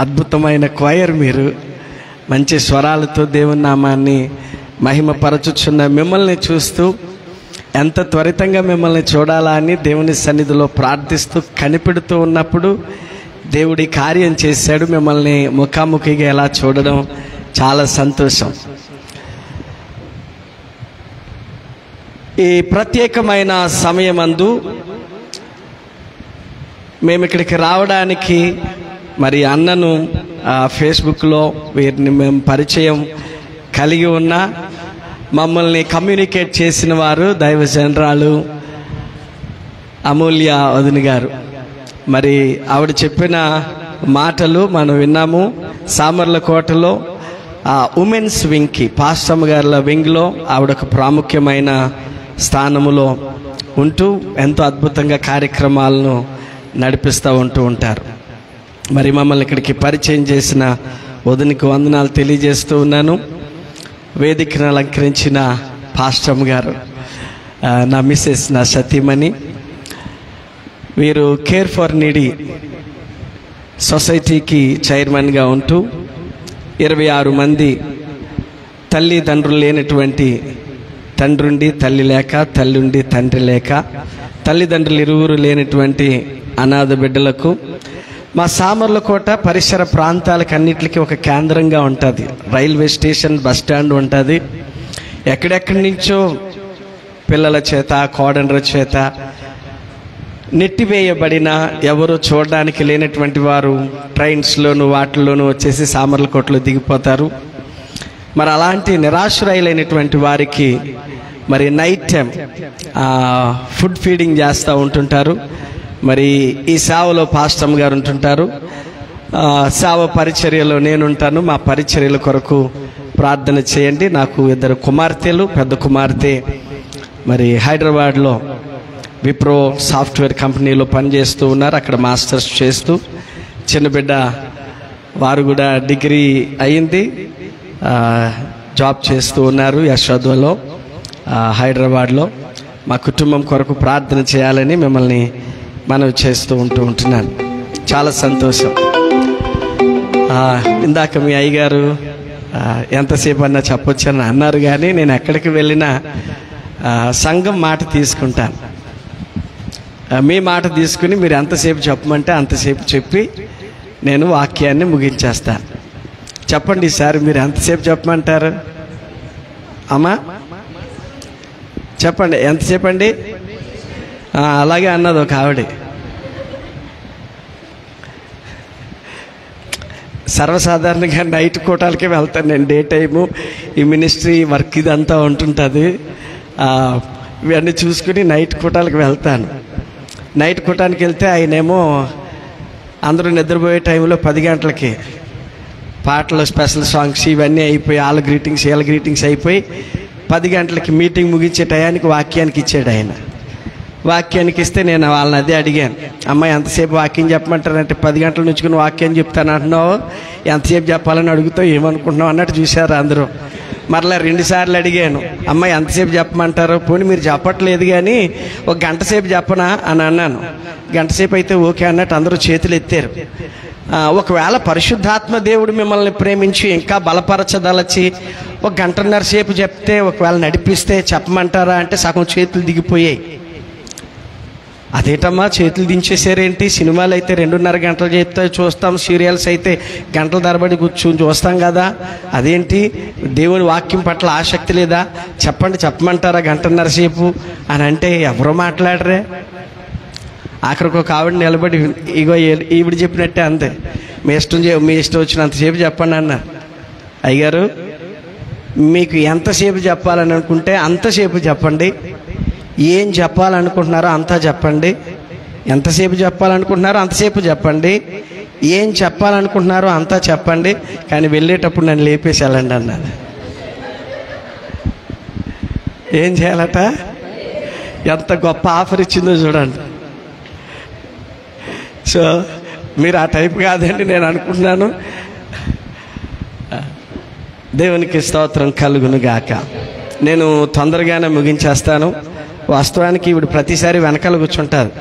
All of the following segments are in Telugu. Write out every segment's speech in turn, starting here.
అద్భుతమైన క్వైర్. మీరు మంచి స్వరాలతో దేవుని నామాన్ని మహిమపరచుచున్న మిమ్మల్ని చూస్తూ ఎంత త్వరితంగా మిమ్మల్ని చూడాలా అని దేవుని సన్నిధిలో ప్రార్థిస్తూ కనిపెడుతూ ఉన్నప్పుడు దేవుడి కార్యం చేశాడు. మిమ్మల్ని ముఖాముఖిగా ఎలా చూడడం చాలా సంతోషం. ఈ ప్రత్యేకమైన సమయమందు మేము ఇక్కడికి రావడానికి మరి అన్నను ఫేస్బుక్లో వీరిని మేము పరిచయం కలిగి ఉన్న మమ్మల్ని కమ్యూనికేట్ చేసిన వారు దైవజనరాలు అమూల్య వదిన గారు. మరి ఆవిడ చెప్పిన మాటలు మనం విన్నాము. సామర్లకోటలో ఉమెన్స్ వింగ్కి పాస్టమ్ గారుల వింగ్లో ఆవిడ ఒక ప్రాముఖ్యమైన స్థానములో ఉంటూ ఎంతో అద్భుతంగా కార్యక్రమాలను నడిపిస్తూ ఉంటారు. మరి మమ్మల్ని ఇక్కడికి పరిచయం చేసిన వదినికి వందనాలు తెలియజేస్తూ ఉన్నాను. వేదికను అలంకరించిన పాస్టమ్ గారు, నా మిస్సెస్, నా సతీమణి, వీరు కేర్ ఫర్ నీడీ సొసైటీకి చైర్మన్గా ఉంటూ 26 మంది తల్లిదండ్రులు లేనటువంటి, తండ్రుండి తల్లి లేక, తల్లుండి తండ్రి లేక, తల్లిదండ్రులు ఇరువురు లేనటువంటి అనాథ బిడ్డలకు మా సామర్లకోట పరిసర ప్రాంతాలకు అన్నిటికీ ఒక కేంద్రంగా ఉంటుంది. రైల్వే స్టేషన్, బస్ స్టాండ్ ఉంటుంది. ఎక్కడెక్కడి నుంచో పిల్లల చేత, కోడన్ల చేత నెట్టివేయబడిన, ఎవరు చూడడానికి లేనటువంటి వారు ట్రైన్స్లోను వాటిల్లోనూ వచ్చేసి సామర్లకోటలో దిగిపోతారు. మరి అలాంటి నిరాశ్రయులైనటువంటి వారికి మరి నైట్ టైం ఫుడ్ ఫీడింగ్ చేస్తూ ఉంటుంటారు. మరి ఈ సేవలో పాస్టమ్ గారు ఉంటుంటారు. సేవ పరిచర్యలో నేనుంటాను. మా పరిచర్యల కొరకు ప్రార్థన చేయండి. నాకు 2 కుమార్తెలు, పెద్ద కుమార్తె మరి హైదరాబాద్లో విప్రో సాఫ్ట్వేర్ కంపెనీలో పనిచేస్తూ ఉన్నారు. అక్కడ మాస్టర్స్ చేస్తూ, చిన్న బిడ్డ వారు కూడా డిగ్రీ అయింది, జాబ్ చేస్తూ ఉన్నారు యశోదలో హైదరాబాద్లో. మా కుటుంబం కొరకు ప్రార్థన చేయాలని మిమ్మల్ని మనవి చేస్తూ ఉంటున్నాను. చాలా సంతోషం. ఇందాక మీ అయ్యగారు ఎంతసేపు అన్నా చెప్పొచ్చని అన్నారు, కానీ నేను ఎక్కడికి వెళ్ళినా సంఘం మాట తీసుకుంటాను. మీ మాట తీసుకుని మీరు ఎంతసేపు చెప్పమంటే అంతసేపు చెప్పి నేను వాక్యాన్ని ముగించేస్తాను. చెప్పండి ఈసారి మీరు ఎంతసేపు చెప్పమంటారు? అమ్మా చెప్పండి, ఎంతసేపు అండి? అలాగే అన్నది ఒక ఆవిడ. సర్వసాధారణంగా నైట్ కోటాలకే వెళ్తాను నేను. డే టైము ఈ మినిస్ట్రీ వర్క్ ఇదంతా ఉంటుంటుంది. ఇవన్నీ చూసుకుని నైట్ కోటాలకు వెళ్తాను. నైట్ కోటానికి వెళ్తే ఆయనేమో అందరూ నిద్రపోయే టైంలో 10 గంటలకి పాటలు, స్పెషల్ సాంగ్స్ ఇవన్నీ అయిపోయి, వాళ్ళ గ్రీటింగ్స్ అయిపోయి 10 గంటలకి మీటింగ్ ముగించే టయానికి వాక్యానికి ఇచ్చాడు ఆయన. వాక్యానికి ఇస్తే నేను వాళ్ళని అదే అడిగాను, అమ్మాయి ఎంతసేపు వాక్యం చెప్పమంటారంటే 10 గంటల నుంచి వాక్యం చెప్తాను అంటున్నావు, ఎంతసేపు చెప్పాలని అడుగుతావు, ఏమనుకుంటున్నావు అన్నట్టు చూశారు అందరూ. మరలా 2 సార్లు అడిగాను, అమ్మాయి ఎంతసేపు చెప్పమంటారు? పోనీ మీరు చెప్పట్లేదు కానీ 1 గంట సేపు చెప్పనా అని అన్నాను. 1 గంట సేపు అయితే ఓకే అన్నట్టు అందరూ చేతులు ఎత్తారు. ఒకవేళ పరిశుద్ధాత్మ దేవుడు మిమ్మల్ని ప్రేమించి ఇంకా బలపరచదలచి 1 గంటన్నర సేపు చెప్తే, ఒకవేళ నడిపిస్తే చెప్పమంటారా అంటే సగం చేతులు దిగిపోయాయి. అదేటమ్మా చేతులు దించేసారేంటి? సినిమాలు అయితే 2.5 గంటలు చెప్తే చూస్తాం, సీరియల్స్ అయితే గంటల తరబడి కూర్చొని చూస్తాం కదా, అదేంటి దేవుని వాక్యం పట్ల ఆసక్తి లేదా? చెప్పమంటారా 1.5 గంటన్నర సేపు అని అంటే ఎవరో మాట్లాడరే. ఆఖరికి ఒక ఆవిడ నిలబడి, ఇగో ఈవిడ చెప్పినట్టే అంతే, మీ ఇష్టం వచ్చినంతసేపు చెప్పండి అన్నారు. అయ్యగారు మీకు ఎంతసేపు చెప్పాలని అనుకుంటే అంతసేపు చెప్పండి, ఏం చెప్పాలనుకుంటున్నారో అంతా చెప్పండి, ఎంతసేపు చెప్పాలనుకుంటున్నారో అంతసేపు చెప్పండి, ఏం చెప్పాలనుకుంటున్నారో అంతా చెప్పండి, కానీ వెళ్ళేటప్పుడు నన్ను లేపేసి వెళ్ళండి అన్నారు. ఏం చేయాలట? ఎంత గొప్ప ఆఫర్ ఇచ్చిందో చూడండి. సో మీరు ఆ టైప్ కాదండి నేను అనుకుంటున్నాను. దేవునికి స్తోత్రం కలుగును గాక. నేను తొందరగానే ముగించేస్తాను. వాస్తవానికి ఈవిడ ప్రతిసారి వెనకాల కూర్చుంటారు.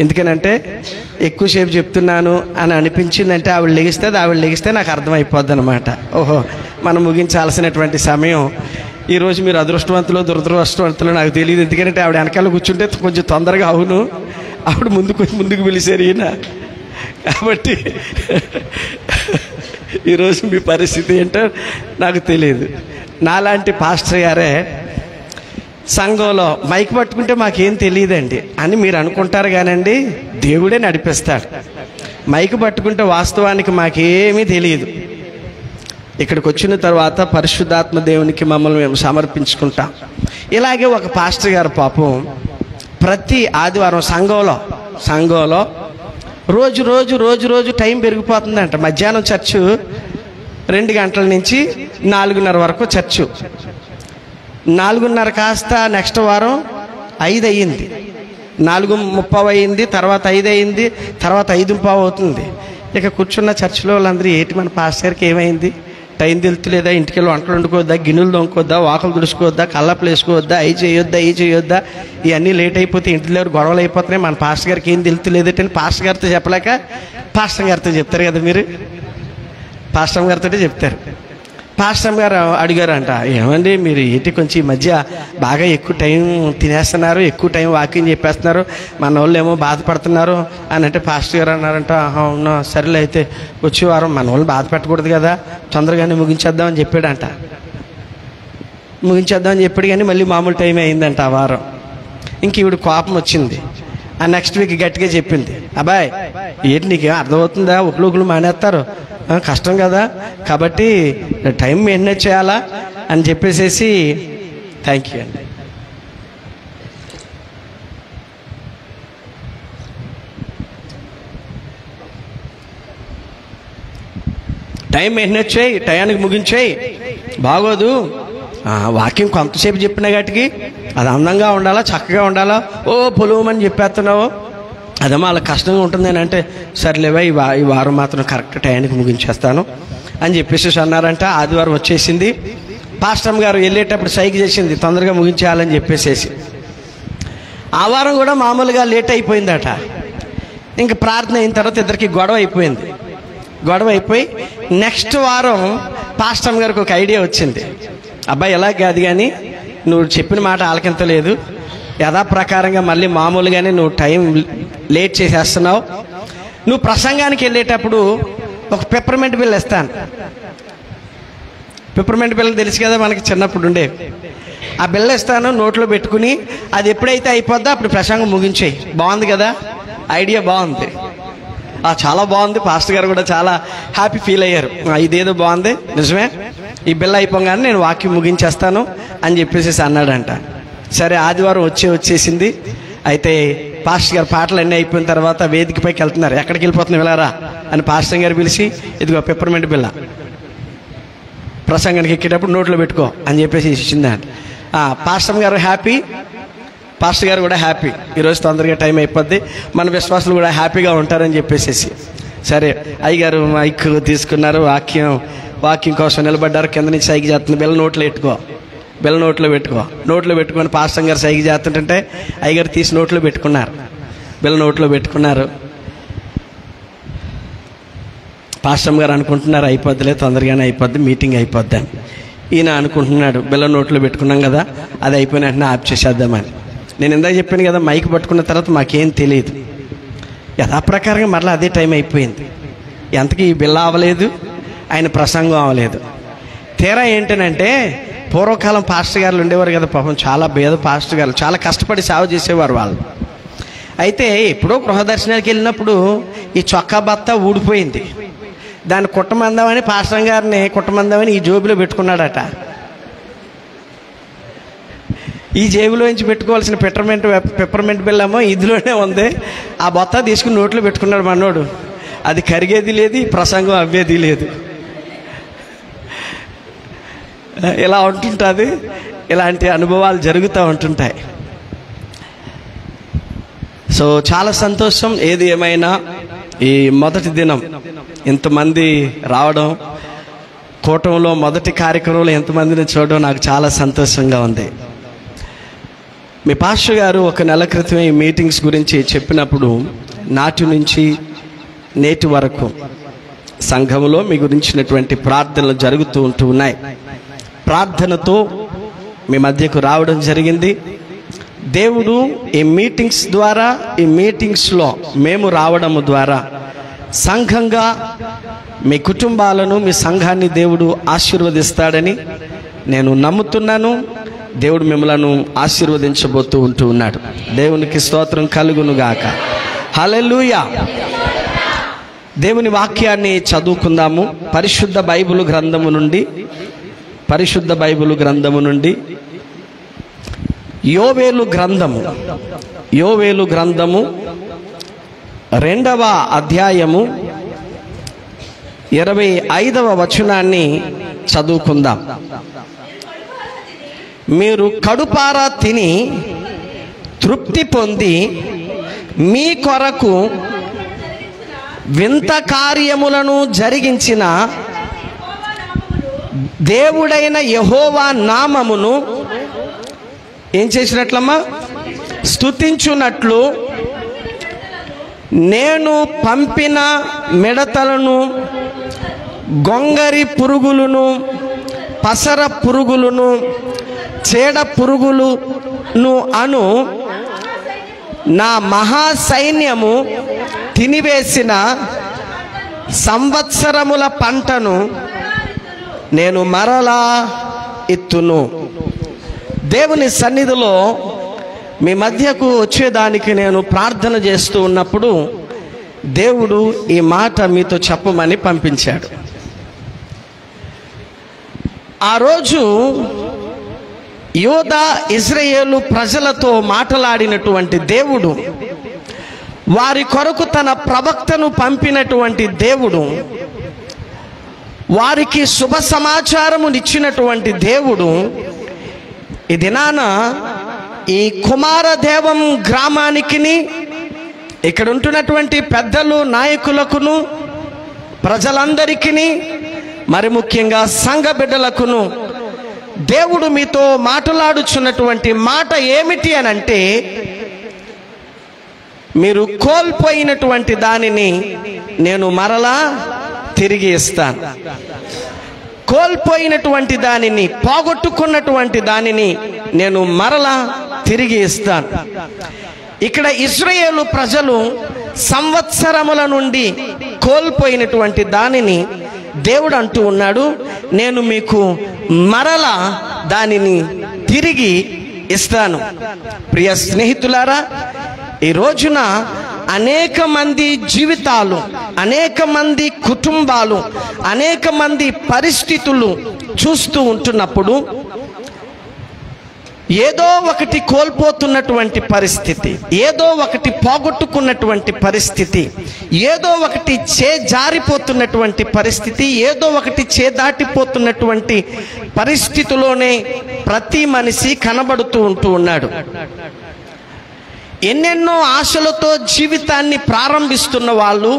ఎందుకనంటే ఎక్కువసేపు చెప్తున్నాను అని అనిపించిందంటే ఆవిడ లెగిస్తే నాకు అర్థమైపోద్ది అనమాట. ఓహో, మనం ముగించాల్సినటువంటి సమయం. ఈరోజు మీరు అదృష్టవంతులు దురదృష్టవంతులు నాకు తెలియదు. ఎందుకంటే ఆవిడ వెనకాల కూర్చుంటే కొంచెం తొందరగా అవును, ఆవిడ ముందుకు పిలిచారు ఈయన. కాబట్టి ఈరోజు మీ పరిస్థితి ఏంటో నాకు తెలియదు. నాలాంటి పాస్టర్ గారే సంఘంలో మైక్ పట్టుకుంటే మాకేం తెలియదండి అని మీరు అనుకుంటారు కానండి, దేవుడే నడిపిస్తాడు. మైక్ పట్టుకుంటే వాస్తవానికి మాకేమీ తెలియదు. ఇక్కడికి వచ్చిన తర్వాత పరిశుద్ధాత్మ దేవునికి మమ్మల్ని మేము సమర్పించుకుంటాం. ఇలాగే ఒక పాస్టర్ గారు పాపం ప్రతి ఆదివారం సంఘంలో రోజు టైం పెరిగిపోతుందంట. మధ్యాహ్నం చర్చు 2 గంటల నుంచి 4:30 వరకు చర్చు. 4:30 కాస్త నెక్స్ట్ వారం 5 అయ్యింది, 4:30 అయింది, తర్వాత 5 అయింది, తర్వాత 5:15 అవుతుంది. ఇక కూర్చున్న చర్చిలో వాళ్ళందరూ ఏంటి మన పాస్టర్ గారికి ఏమైంది, టైం తెలుతులేదా, ఇంటికి వెళ్ళి వంటలు వండుకోవద్దా, గిన్నెలు దొంగకొద్దా, వాకలు తుడుచుకోవద్దా, కళ్ళప్పులు వేసుకోవద్దా, అవి చేయొద్దా, ఇవన్నీ లేట్ అయిపోతే ఇంటి దగ్గర గొడవలు అయిపోతున్నాయి, మన పాస్టర్ గారికి ఏం తెలుతులేదటని పాస్టర్ గారితో చెప్పలేక పాస్టర్ గారితో చెప్తారు కదా మీరు. పాస్టర్ గారితో చెప్తారు. పాస్టర్ గారు అడిగారంట, ఏమండి మీరు ఏంటి కొంచెం ఈ మధ్య బాగా ఎక్కువ టైం తినేస్తున్నారు, ఎక్కువ టైం వాకింగ్ చెప్పేస్తున్నారు, మన వాళ్ళు ఏమో బాధపడుతున్నారు అని అంటే పాస్టర్ గారు అన్నారంట, అవునా సరేలే అయితే వచ్చే వారం మన వాళ్ళు బాధపెట్టకూడదు కదా, తొందరగానే ముగించేద్దామని చెప్పాడంట. ముగించేద్దామని చెప్పాడు కానీ మళ్ళీ మామూలు టైం అయిందంట ఆ వారం. ఇంక ఈవిడ కోపం వచ్చింది. ఆ నెక్స్ట్ వీక్ గట్టిగా చెప్పింది, అబ్బాయి ఏంటి నీకేం అర్థమవుతుందా, ఒకళ్ళు మానేస్తారు, కష్టం కదా, కాబట్టి టైం మెయింటైన్ చేయాలా అని చెప్పేసేసి. థ్యాంక్ యూ అండి. టైం మెయింటైన్ చేయి, టయానికి ముగించేయి, బాగోదు. వాక్యం కొంతసేపు చెప్పిన గట్టికి అది అందంగా ఉండాలా, చక్కగా ఉండాలా, పొలువమని చెప్పేస్తున్నావు, అదేమో అలా కష్టంగా ఉంటుంది అని అంటే, సర్లేవా ఈ వారం మాత్రం కరెక్ట్ టైంకి ముగించేస్తాను అని చెప్పేసి అన్నారంట. ఆదివారం వచ్చేసింది. పాస్టర్ గారు వెళ్ళేటప్పుడు సైకి చేసింది తొందరగా ముగించేయాలని చెప్పేసేసి. ఆ వారం కూడా మామూలుగా లేట్ అయిపోయిందట. ఇంకా ప్రార్థన అయిన తర్వాత ఇద్దరికి గొడవ అయిపోయి నెక్స్ట్ వారం పాస్టర్ గారికి ఒక ఐడియా వచ్చింది. అబ్బాయి ఎలా కాదు కానీ నువ్వు చెప్పిన మాట ఆలకించలేదు, యథాప్రకారంగా మళ్ళీ మామూలుగానే నువ్వు టైం లేట్ చేసేస్తున్నావు, నువ్వు ప్రసంగానికి వెళ్ళేటప్పుడు ఒక పెప్పర్మెంట్ బిల్ ఇస్తాను. పెప్పర్మెంట్ బిల్ తెలుసు కదా మనకి, చిన్నప్పుడు ఉండే ఆ బిల్ ఇస్తాను, నోట్లో పెట్టుకుని అది ఎప్పుడైతే అయిపోద్దో అప్పుడు ప్రసంగం ముగించేయి. బాగుంది కదా, ఐడియా బాగుంది, చాలా బాగుంది. పాస్టర్ గారు కూడా చాలా హ్యాపీ ఫీల్ అయ్యారు, ఇదేదో బాగుంది, నిజమే, ఈ బిల్ అయిపోగానే నేను వాక్యం ముగించేస్తాను అని చెప్పేసి అన్నాడంట. సరే ఆదివారం వచ్చేసింది. అయితే పాస్టర్ గారు పాటలు అన్నీ అయిపోయిన తర్వాత వేదికపైకి వెళ్తున్నారు. ఎక్కడికి వెళ్ళిపోతున్నా వెళ్ళారా అని పాస్టర్ గారు పిలిచి, ఇదిగో పెప్పర్మెంట్ బిల్ల, ప్రసంగానికి ఎక్కేటప్పుడు నోట్లో పెట్టుకో అని చెప్పేసి ఇచ్చిందంట. పాస్టర్ గారు హ్యాపీ, పాస్టర్ గారు కూడా హ్యాపీ, ఈరోజు తొందరగా టైం అయిపోద్ది, మన విశ్వాసులు కూడా హ్యాపీగా ఉంటారని చెప్పేసి. సరే అయ్యగారు మైక్ తీసుకున్నారు, వాక్యం కోసం నిలబడ్డారు. కింద నుంచి సైకి చేస్తుంది, బిల్ల నోట్లో పెట్టుకొని పాస్టర్ గారు సైకి చేస్తుంటే అయ్యగారు తీసి నోట్లో పెట్టుకున్నారు, బిల్ల నోట్లో పెట్టుకున్నారు. పాస్టర్ గారు అనుకుంటున్నారు అయిపోద్దిలే, తొందరగానే అయిపోద్ది, మీటింగ్ అయిపోద్ది అని. ఈయన అనుకుంటున్నాడు బిల్ల నోట్లో పెట్టుకున్నాం కదా, అది అయిపోయిన వెంటనే ఆఫ్ చేసేద్దామని. నేను ఇందాక చెప్పాను కదా, మైక్ పట్టుకున్న తర్వాత మాకేం తెలియదు, యథాప్రకారంగా మరలా అదే టైం అయిపోయింది. ఎంతకీ ఈ బిల్ల అవ్వలేదు, ఆయన ప్రసంగం అవ్వలేదు. తీరా ఏంటనంటే పూర్వకాలం పాస్టర్ గారులు ఉండేవారు కదా, పాపం చాలా పేద పాస్టర్ గారు, చాలా కష్టపడి సేవ చేసేవారు వాళ్ళు. అయితే ఎప్పుడో గృహదర్శనానికి వెళ్ళినప్పుడు ఈ చొక్కా బత్త ఊడిపోయింది, దాన్ని కుట్టమందామని పాస్టర్ గారిని కుట్టమందామని ఈ జోబులో పెట్టుకున్నాడట. ఈ జేబులోంచి పెట్టుకోవాల్సిన పెప్పర్మెంట్ బిల్లేమో ఇందులోనే ఉంది. ఆ బొత్త తీసుకుని నోట్లో పెట్టుకున్నాడు మనోడు. అది కరిగేది లేదు, ఈ ప్రసంగం అవ్వేది లేదు. ఇలా ఉంటుంటుంది, ఇలాంటి అనుభవాలు జరుగుతూ ఉంటుంటాయి. సో చాలా సంతోషం. ఏది ఏమైనా ఈ మొదటి దినం ఇంతమంది రావడం, కూటంలో మొదటి కార్యక్రమంలో ఎంతమందిని చూడడం నాకు చాలా సంతోషంగా ఉంది. మీ పాస్టర్ గారు ఒక నెల క్రితమే ఈ మీటింగ్స్ గురించి చెప్పినప్పుడు నాటి నుంచి నేటి వరకు సంఘంలో మీ గురించినటువంటి ప్రార్థనలు జరుగుతూ ఉన్నాయి. ప్రార్థనతో మీ మధ్యకు రావడం జరిగింది. దేవుడు ఈ మీటింగ్స్ ద్వారా, ఈ మీటింగ్స్లో మేము రావడము ద్వారా సంఘంగా మీ కుటుంబాలను, మీ సంఘాన్ని దేవుడు ఆశీర్వదిస్తాడని నేను నమ్ముతున్నాను. దేవుడు మిమ్మలను ఆశీర్వదించబోతూ ఉన్నాడు. దేవునికి స్తోత్రం కలుగునుగాక. హల్లెలూయా. దేవుని వాక్యాన్ని చదువుకుందాము. పరిశుద్ధ బైబిల్ గ్రంథము నుండి యోవేలు గ్రంథము 2వ అధ్యాయము 25వ వచనాన్ని చదువుకుందాం. మీరు కడుపారా తిని తృప్తి పొంది మీ కొరకు వింత కార్యములను జరిగించిన దేవుడైన యెహోవా నామమును ఏం చేసినట్లమ్మా? స్తుతించునట్లు నేను పంపిన మిడతలను, గొంగరి పురుగులను, పసర పురుగులను, చీడ పురుగులను అను నా మహాసైన్యము తినివేసిన సంవత్సరముల పంటను నేను మరలా ఎత్తును. దేవుని సన్నిధిలో మీ మధ్యకు వచ్చేదానికి నేను ప్రార్థన చేస్తూ ఉన్నప్పుడు దేవుడు ఈ మాట మీతో చెప్పమని పంపించాడు. ఆ రోజు యూదా ఇజ్రాయేలు ప్రజలతో మాట్లాడినటువంటి దేవుడు, వారి కొరకు తన ప్రవక్తను పంపినటువంటి దేవుడు, వారికి శుభ సమాచారమునిచ్చినటువంటి దేవుడు ఈ దినాన ఈ కుమారదేవం గ్రామానికిని, ఇక్కడ ఉంటున్నటువంటి పెద్దలు, నాయకులకును, ప్రజలందరికీ, మరి ముఖ్యంగా సంఘ బిడ్డలకును దేవుడు మీతో మాట్లాడుచున్నటువంటి మాట ఏమిటి అనంటే, మీరు కోల్పోయినటువంటి దానిని నేను మరలా తిరిగి ఇస్తాను. కోల్పోయినటువంటి దానిని, పోగొట్టుకున్నటువంటి దానిని నేను మరలా తిరిగి ఇస్తాను. ఇక్కడ ఇశ్రాయేలు ప్రజలు సంవత్సరముల నుండి కోల్పోయినటువంటి దానిని దేవుడు అంటూ ఉన్నాడు, నేను మీకు మరలా దానిని తిరిగి ఇస్తాను. ప్రియ స్నేహితులారా, ఈ రోజున అనేక మంది జీవితాలు, అనేక మంది కుటుంబాలు, అనేక మంది పరిస్థితులు చూస్తూ ఉంటున్నప్పుడు ఏదో ఒకటి కోల్పోతున్నటువంటి పరిస్థితి, ఏదో ఒకటి పోగొట్టుకున్నటువంటి పరిస్థితి, ఏదో ఒకటి జారిపోతున్నటువంటి పరిస్థితి, ఏదో ఒకటి దాటిపోతున్నటువంటి పరిస్థితిలోనే ప్రతి మనిషి కనబడుతూ ఉన్నాడు. ఎన్నెన్నో ఆశలతో జీవితాన్ని ప్రారంభిస్తున్న వాళ్ళు,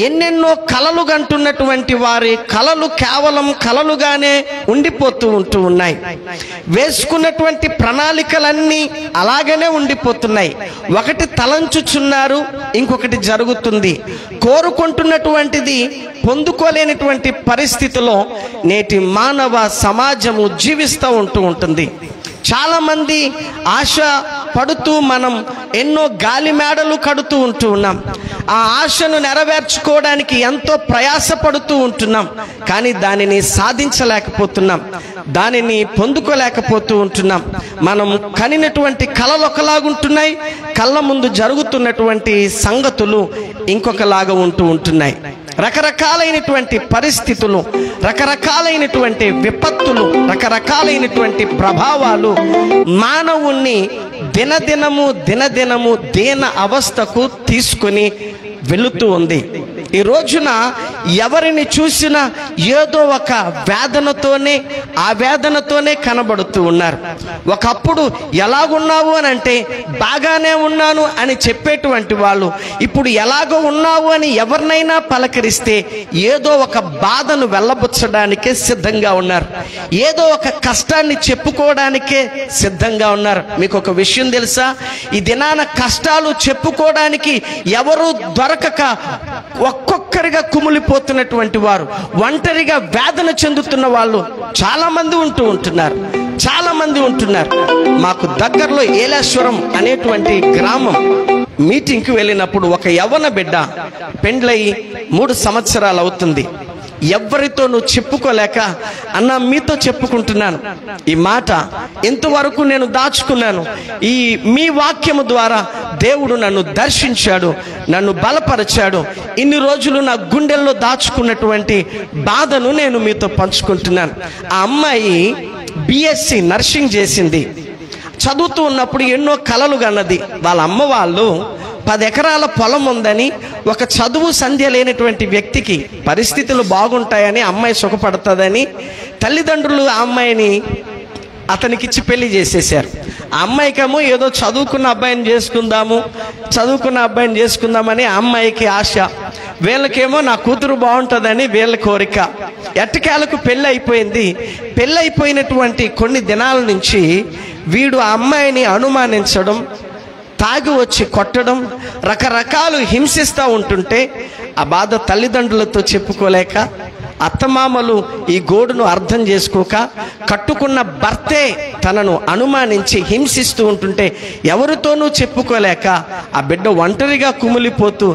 ఎన్నెన్నో కలలు కంటున్నటువంటి వారి కలలు కేవలం కలలుగానే ఉండిపోతూ ఉన్నాయి. వేసుకున్నటువంటి ప్రణాళికలన్నీ అలాగనే ఉండిపోతున్నాయి. ఒకటి తలంచుచున్నారు, ఇంకొకటి జరుగుతుంది. కోరుకుంటున్నటువంటిది పొందుకోలేనటువంటి పరిస్థితిలో నేటి మానవ సమాజము జీవిస్తూ ఉంటుంది. చాలామంది ఆశ పడుతూ మనం ఎన్నో గాలి మేడలు కడుతూ ఉన్నాం. ఆ ఆశను నెరవేర్చుకోవడానికి ఎంతో ప్రయాసపడుతూ ఉంటున్నాం. కానీ దానిని సాధించలేకపోతున్నాం, దానిని పొందుకోలేకపోతూ ఉంటున్నాం. మనం కనినటువంటి కలలు ఒకలాగుంటున్నాయి, కళ్ళ ముందు జరుగుతున్నటువంటి సంగతులు ఇంకొకలాగా ఉంటున్నాయి. రకరకాలైనటువంటి పరిస్థితులు, రకరకాలైనటువంటి విపత్తులు, రకరకాలైనటువంటి ప్రభావాలు మానవుణ్ణి దినదినము దీన అవస్థకు తీసుకుని వెళుతూ ఉంది. ఈ రోజున ఎవరిని చూసినా ఏదో ఒక వేదనతోనే, ఆ వేదనతోనే కనబడుతూ ఉన్నారు. ఒకప్పుడు ఎలాగున్నావు అని అంటే బాగానే ఉన్నాను అని చెప్పేటువంటి వాళ్ళు ఇప్పుడు ఎలాగో ఉన్నావు అని ఎవరినైనా పలకరిస్తే ఏదో ఒక బాధను వెళ్ళబుచ్చడానికే సిద్ధంగా ఉన్నారు, ఏదో ఒక కష్టాన్ని చెప్పుకోవడానికే సిద్ధంగా ఉన్నారు. మీకు ఒక విషయం తెలుసా? ఈ దినాన కష్టాలు చెప్పుకోవడానికి ఎవరు దొరకక ఒక్కొక్కరిగా కుమిలిపోతున్నటువంటి వారు, ఒంటరిగా వేదన చెందుతున్న వాళ్ళు చాలా మంది ఉంటున్నారు. మాకు దగ్గరలో ఏలేశ్వరం అనేటువంటి గ్రామం మీటింగ్కి వెళ్ళినప్పుడు ఒక యవ్వన బిడ్డ పెండ్లయి 3 సంవత్సరాలు అవుతుంది. ఎవరితోనూ చెప్పుకోలేక, అన్న మీతో చెప్పుకుంటున్నాను, ఈ మాట ఎంతవరకు నేను దాచుకున్నాను, ఈ మీ వాక్యము ద్వారా దేవుడు నన్ను దర్శించాడు, నన్ను బలపరిచాడు, ఇన్ని రోజులు నా గుండెల్లో దాచుకున్నటువంటి బాధను నేను మీతో పంచుకుంటున్నాను. ఆ అమ్మాయి BSc నర్సింగ్ చేసింది. చదువుతూ ఉన్నప్పుడు ఎన్నో కలలు కన్నది. వాళ్ళ అమ్మ వాళ్ళు 10 ఎకరాల పొలం ఉందని, ఒక చదువు సంధ్య లేనటువంటి వ్యక్తికి పరిస్థితులు బాగుంటాయని, అమ్మాయి సుఖపడుతుందని తల్లిదండ్రులు ఆ అమ్మాయిని అతనికిచ్చి పెళ్లి చేసేసారు. ఆ అమ్మాయికేమో ఏదో చదువుకున్న అబ్బాయిని చేసుకుందామని ఆ అమ్మాయికి ఆశ, వీళ్ళకేమో నా కూతురు బాగుంటుందని వీళ్ళ కోరిక. ఎట్టకేలకు పెళ్ళి అయిపోయింది. పెళ్ళైపోయినటువంటి కొన్ని దినాల నుంచి వీడు ఆ అమ్మాయిని అనుమానించడం, తాగి వచ్చి కొట్టడం, రకరకాలు హింసిస్తూ ఉంటుంటే ఆ బాధ తల్లిదండ్రులతో చెప్పుకోలేక, అత్తమామలు ఈ గోడును అర్థం చేసుకోక, కట్టుకున్న భర్తే తనను అనుమానించి హింసిస్తూ ఉంటుంటే ఎవరితోనూ చెప్పుకోలేక ఆ బిడ్డ ఒంటరిగా కుమిలిపోతూ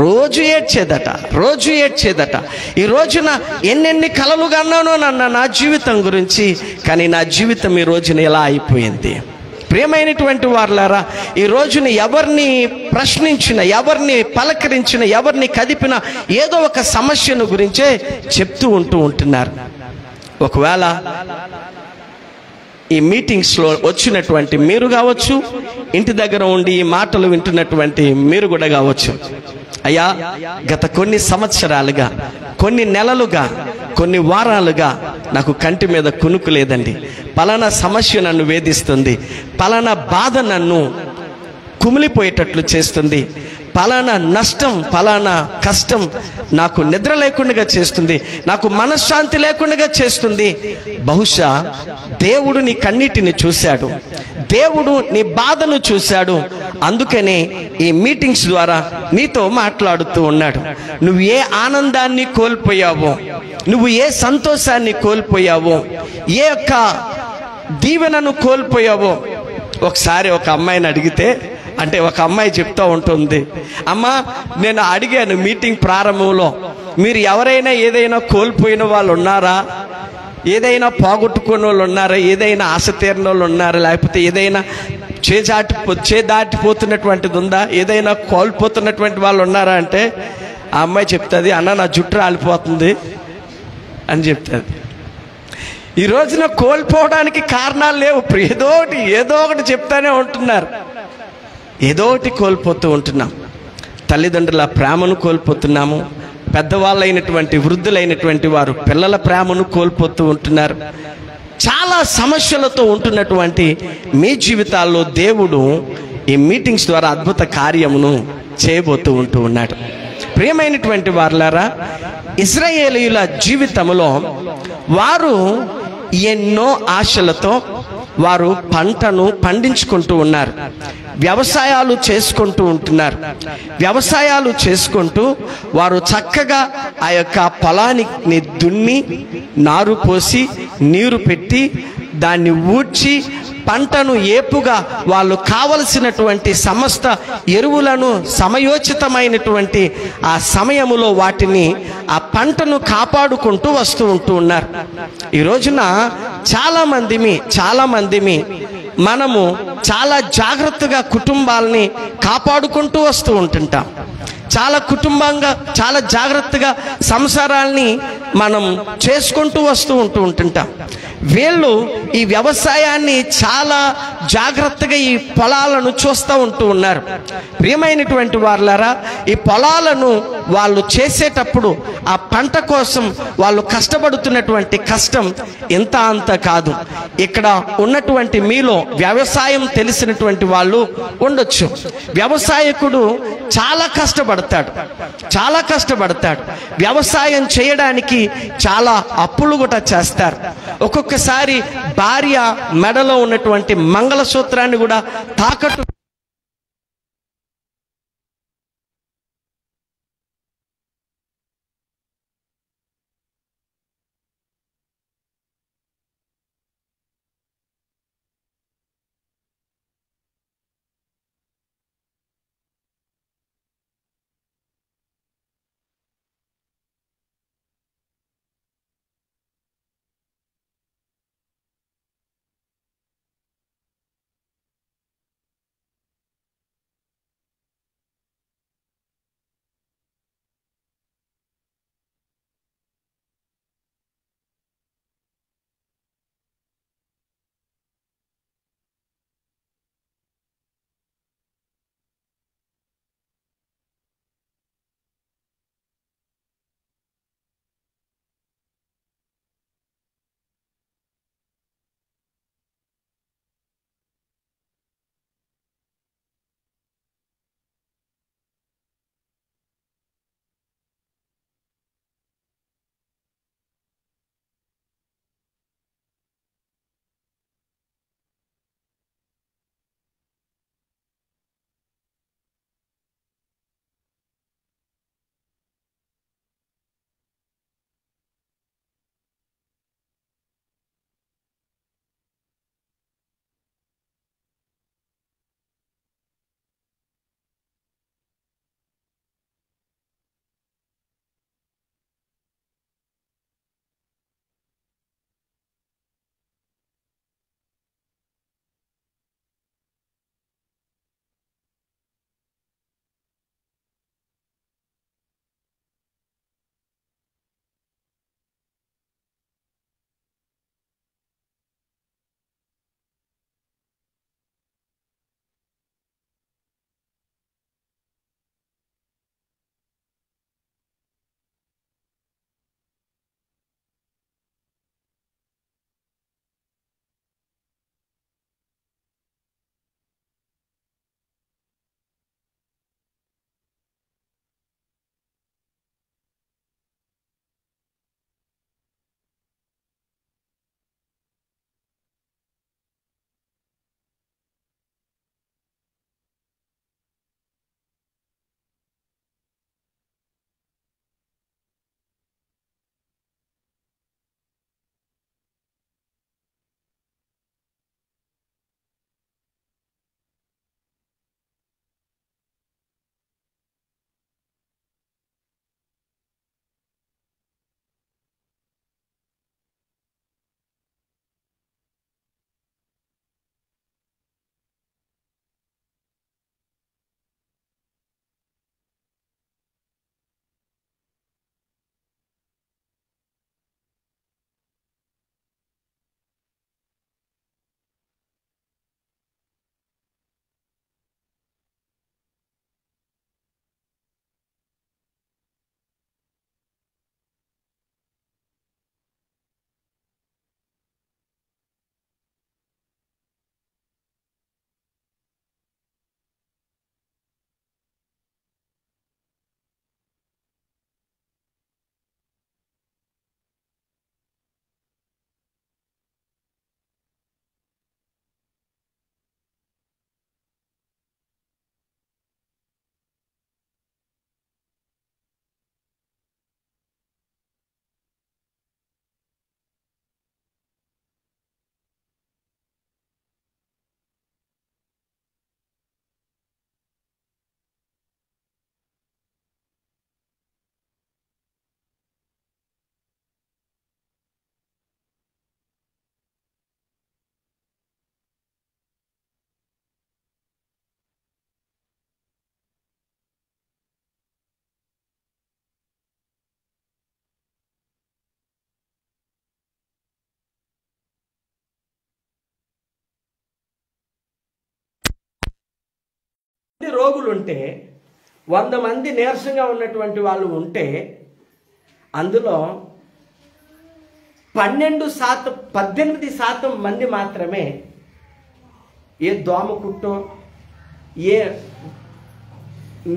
రోజు ఏడ్చేదట. ఈ రోజున ఎన్నెన్ని కలలు కన్నానో నా జీవితం గురించి, కానీ నా జీవితం ఈ రోజున ఎలా అయిపోయింది. ప్రియమైనటువంటి వారులారా, ఈ రోజున ఎవరిని ప్రశ్నించిన, ఎవరిని పలకరించిన, ఎవరిని కదిపినా ఏదో ఒక సమస్యను గురించే చెప్తూ ఉంటున్నారు. ఒకవేళ ఈ మీటింగ్స్లో వచ్చినటువంటి మీరు కావచ్చు, ఇంటి దగ్గర ఉండి ఈ మాటలు వింటున్నటువంటి మీరు కూడా కావచ్చు, అయ్యా గత కొన్ని సంవత్సరాలుగా, కొన్ని నెలలుగా, కొన్ని వారాలుగా నాకు కంటి మీద కునుకు లేదండి, పలానా సమస్య నన్ను వేధిస్తుంది, పలానా బాధ నన్ను కుమిలిపోయేటట్లు చేస్తుంది, పలానా నష్టం, పలానా కష్టం నాకు నిద్ర లేకుండా చేస్తుంది, నాకు మనశ్శాంతి లేకుండా చేస్తుంది. బహుశా దేవుడు నీ కన్నీటిని చూశాడు, దేవుడు నీ బాధను చూశాడు. అందుకనే ఈ మీటింగ్స్ ద్వారా నీతో మాట్లాడుతూ ఉన్నాడు. నువ్వు ఏ ఆనందాన్ని కోల్పోయావో, నువ్వు ఏ సంతోషాన్ని కోల్పోయావో, ఏ యొక్క దీవెనను కోల్పోయావో, ఒకసారి ఒక అమ్మాయిని అడిగితే, అంటే ఒక అమ్మాయి చెప్తూ ఉంటుంది, అమ్మా నేను అడిగాను మీటింగ్ ప్రారంభంలో, మీరు ఎవరైనా ఏదైనా కోల్పోయిన వాళ్ళు ఉన్నారా, ఏదైనా పోగొట్టుకున్న వాళ్ళు ఉన్నారా, ఏదైనా ఆశ తీరిన వాళ్ళు ఉన్నారా, లేకపోతే ఏదైనా దాటిపోతున్నటువంటిది ఉందా, ఏదైనా కోల్పోతున్నటువంటి వాళ్ళు ఉన్నారా అంటే ఆ అమ్మాయి చెప్తుంది, అన్న నా జుట్టు రాలిపోతుంది అని చెప్తుంది. ఈ రోజున కోల్పోవడానికి కారణాలు లేవు, ఏదో ఒకటి చెప్తానే ఉంటున్నారు, ఏదో ఒకటి కోల్పోతూ ఉంటున్నాం. తల్లిదండ్రుల ప్రేమను కోల్పోతున్నాము, పెద్దవాళ్ళైనటువంటి వృద్ధులైనటువంటి వారు పిల్లల ప్రేమను కోల్పోతూ ఉంటున్నారు. చాలా సమస్యలతో ఉంటున్నటువంటి మీ జీవితాల్లో దేవుడు ఈ మీటింగ్స్ ద్వారా అద్భుత కార్యమును చేయబోతూ ఉన్నాడు. ప్రియమైనటువంటి వారులారా, ఇశ్రాయేలీయుల జీవితంలో వారు ఎన్నో ఆశలతో వారు పంటను పండించుకుంటూ ఉన్నారు, వ్యవసాయాలు చేసుకుంటూ ఉంటున్నారు. వ్యవసాయాలు చేసుకుంటూ వారు చక్కగా ఆ యొక్క పొలాన్ని దున్ని, నారు పోసి, నీరు పెట్టి, దాన్ని ఊడ్చి, పంటను ఏపుగా వాళ్ళు కావలసినటువంటి సమస్త ఎరువులను సమయోచితమైనటువంటి ఆ సమయములో వాటిని, ఆ పంటను కాపాడుకుంటూ వస్తూ ఉన్నారు. ఈ రోజున చాలా మందిమి మనము చాలా జాగ్రత్తగా కుటుంబాలని కాపాడుకుంటూ వస్తూ ఉంటుంటాం. చాలా జాగ్రత్తగా సంసారాల్ని మనం చేసుకుంటూ ఉంటుంటాం. వీళ్ళు ఈ వ్యవసాయాన్ని చాలా జాగ్రత్తగా ఈ పొలాలను చూస్తూ ఉంటూ ఉన్నారు. ప్రియమైనటువంటి వారులారా, ఈ పొలాలను వాళ్ళు చేసేటప్పుడు ఆ పంట కోసం వాళ్ళు కష్టపడుతున్నటువంటి కష్టం ఇంత అంత కాదు. ఇక్కడ ఉన్నటువంటి మీలో వ్యవసాయం తెలిసినటువంటి వాళ్ళు ఉండొచ్చు. వ్యవసాయకుడు చాలా కష్టపడతాడు, చాలా కష్టపడతాడు. వ్యవసాయం చేయడానికి చాలా అప్పులు కూడా చేస్తారు. ఒక్కొక్కసారి భార్య మెడలో ఉన్నటువంటి మంగళసూత్రాన్ని కూడా తాకట్టు రోగులు ఉంటే 100 మంది నీరసంగా ఉన్నటువంటి వాళ్ళు ఉంటే అందులో 18% మంది మాత్రమే ఏ దోమ కుట్టో, ఏ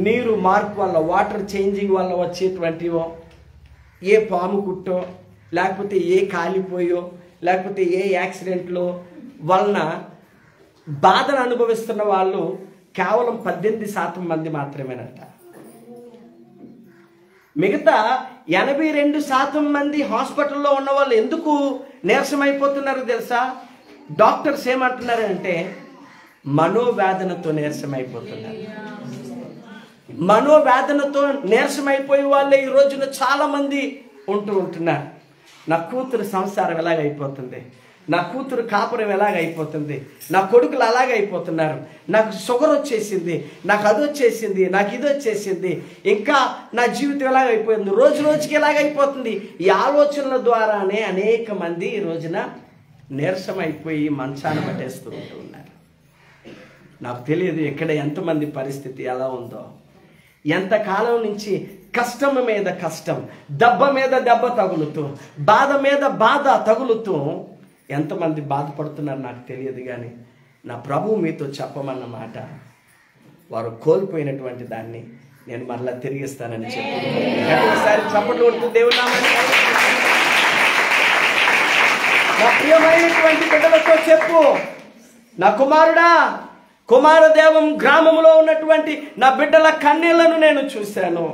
నీరు మార్పు వల్ల, వాటర్ చేంజింగ్ వల్ల వచ్చేటువంటివో, ఏ పాము కుట్టో, లేకపోతే ఏ కాలిపోయో, లేకపోతే ఏ యాక్సిడెంట్లో వలన బాధను అనుభవిస్తున్న వాళ్ళు కేవలం 18% మంది మాత్రమేనంట. మిగతా 82% మంది హాస్పిటల్లో ఉన్న వాళ్ళు ఎందుకు నీరసం అయిపోతున్నారో తెలుసా? డాక్టర్స్ ఏమంటున్నారంటే మనోవేదనతో నీరసం అయిపోతున్నారు. మనోవేదనతో నీరసం అయిపోయే వాళ్ళే ఈ రోజున చాలా మంది ఉంటున్నారు. నా కూతురు సంసారం ఎలాగైపోతుంది, నా కూతురు కాపురం ఎలాగైపోతుంది, నా కొడుకులు అలాగైపోతున్నారు, నాకు షుగర్ వచ్చేసింది, నాకు అది వచ్చేసింది, నాకు ఇది వచ్చేసింది, ఇంకా నా జీవితం ఎలాగైపోయింది, రోజు రోజుకి ఎలాగైపోతుంది. ఈ ఆలోచనల ద్వారానే అనేక మంది ఈ రోజున నీరసం అయిపోయి మంచాన పట్టేస్తూ ఉంటున్నారు. నాకు తెలియదు ఇక్కడ ఎంతమంది పరిస్థితి ఎలా ఉందో. ఎంతకాలం నుంచి కష్టం మీద కష్టం, దెబ్బ మీద దెబ్బ తగులుతూ, బాధ మీద బాధ తగులుతూ ఎంతమంది బాధపడుతున్నారు నాకు తెలియదు. కానీ నా ప్రభువు మీతో చెప్పమన్న మాట, వారు కోల్పోయినటువంటి దాన్ని నేను మరలా తిరిగిస్తానని చెప్పి ఒకసారి చప్పట్లు కొడుతూ దేవుని నామాన్ని నా ప్రియమైనటువంటి బిడ్డలతో చెప్పు, నా కుమారుడా, కుమారదేవం గ్రామంలో ఉన్నటువంటి నా బిడ్డల కన్నీళ్లను నేను చూశాను.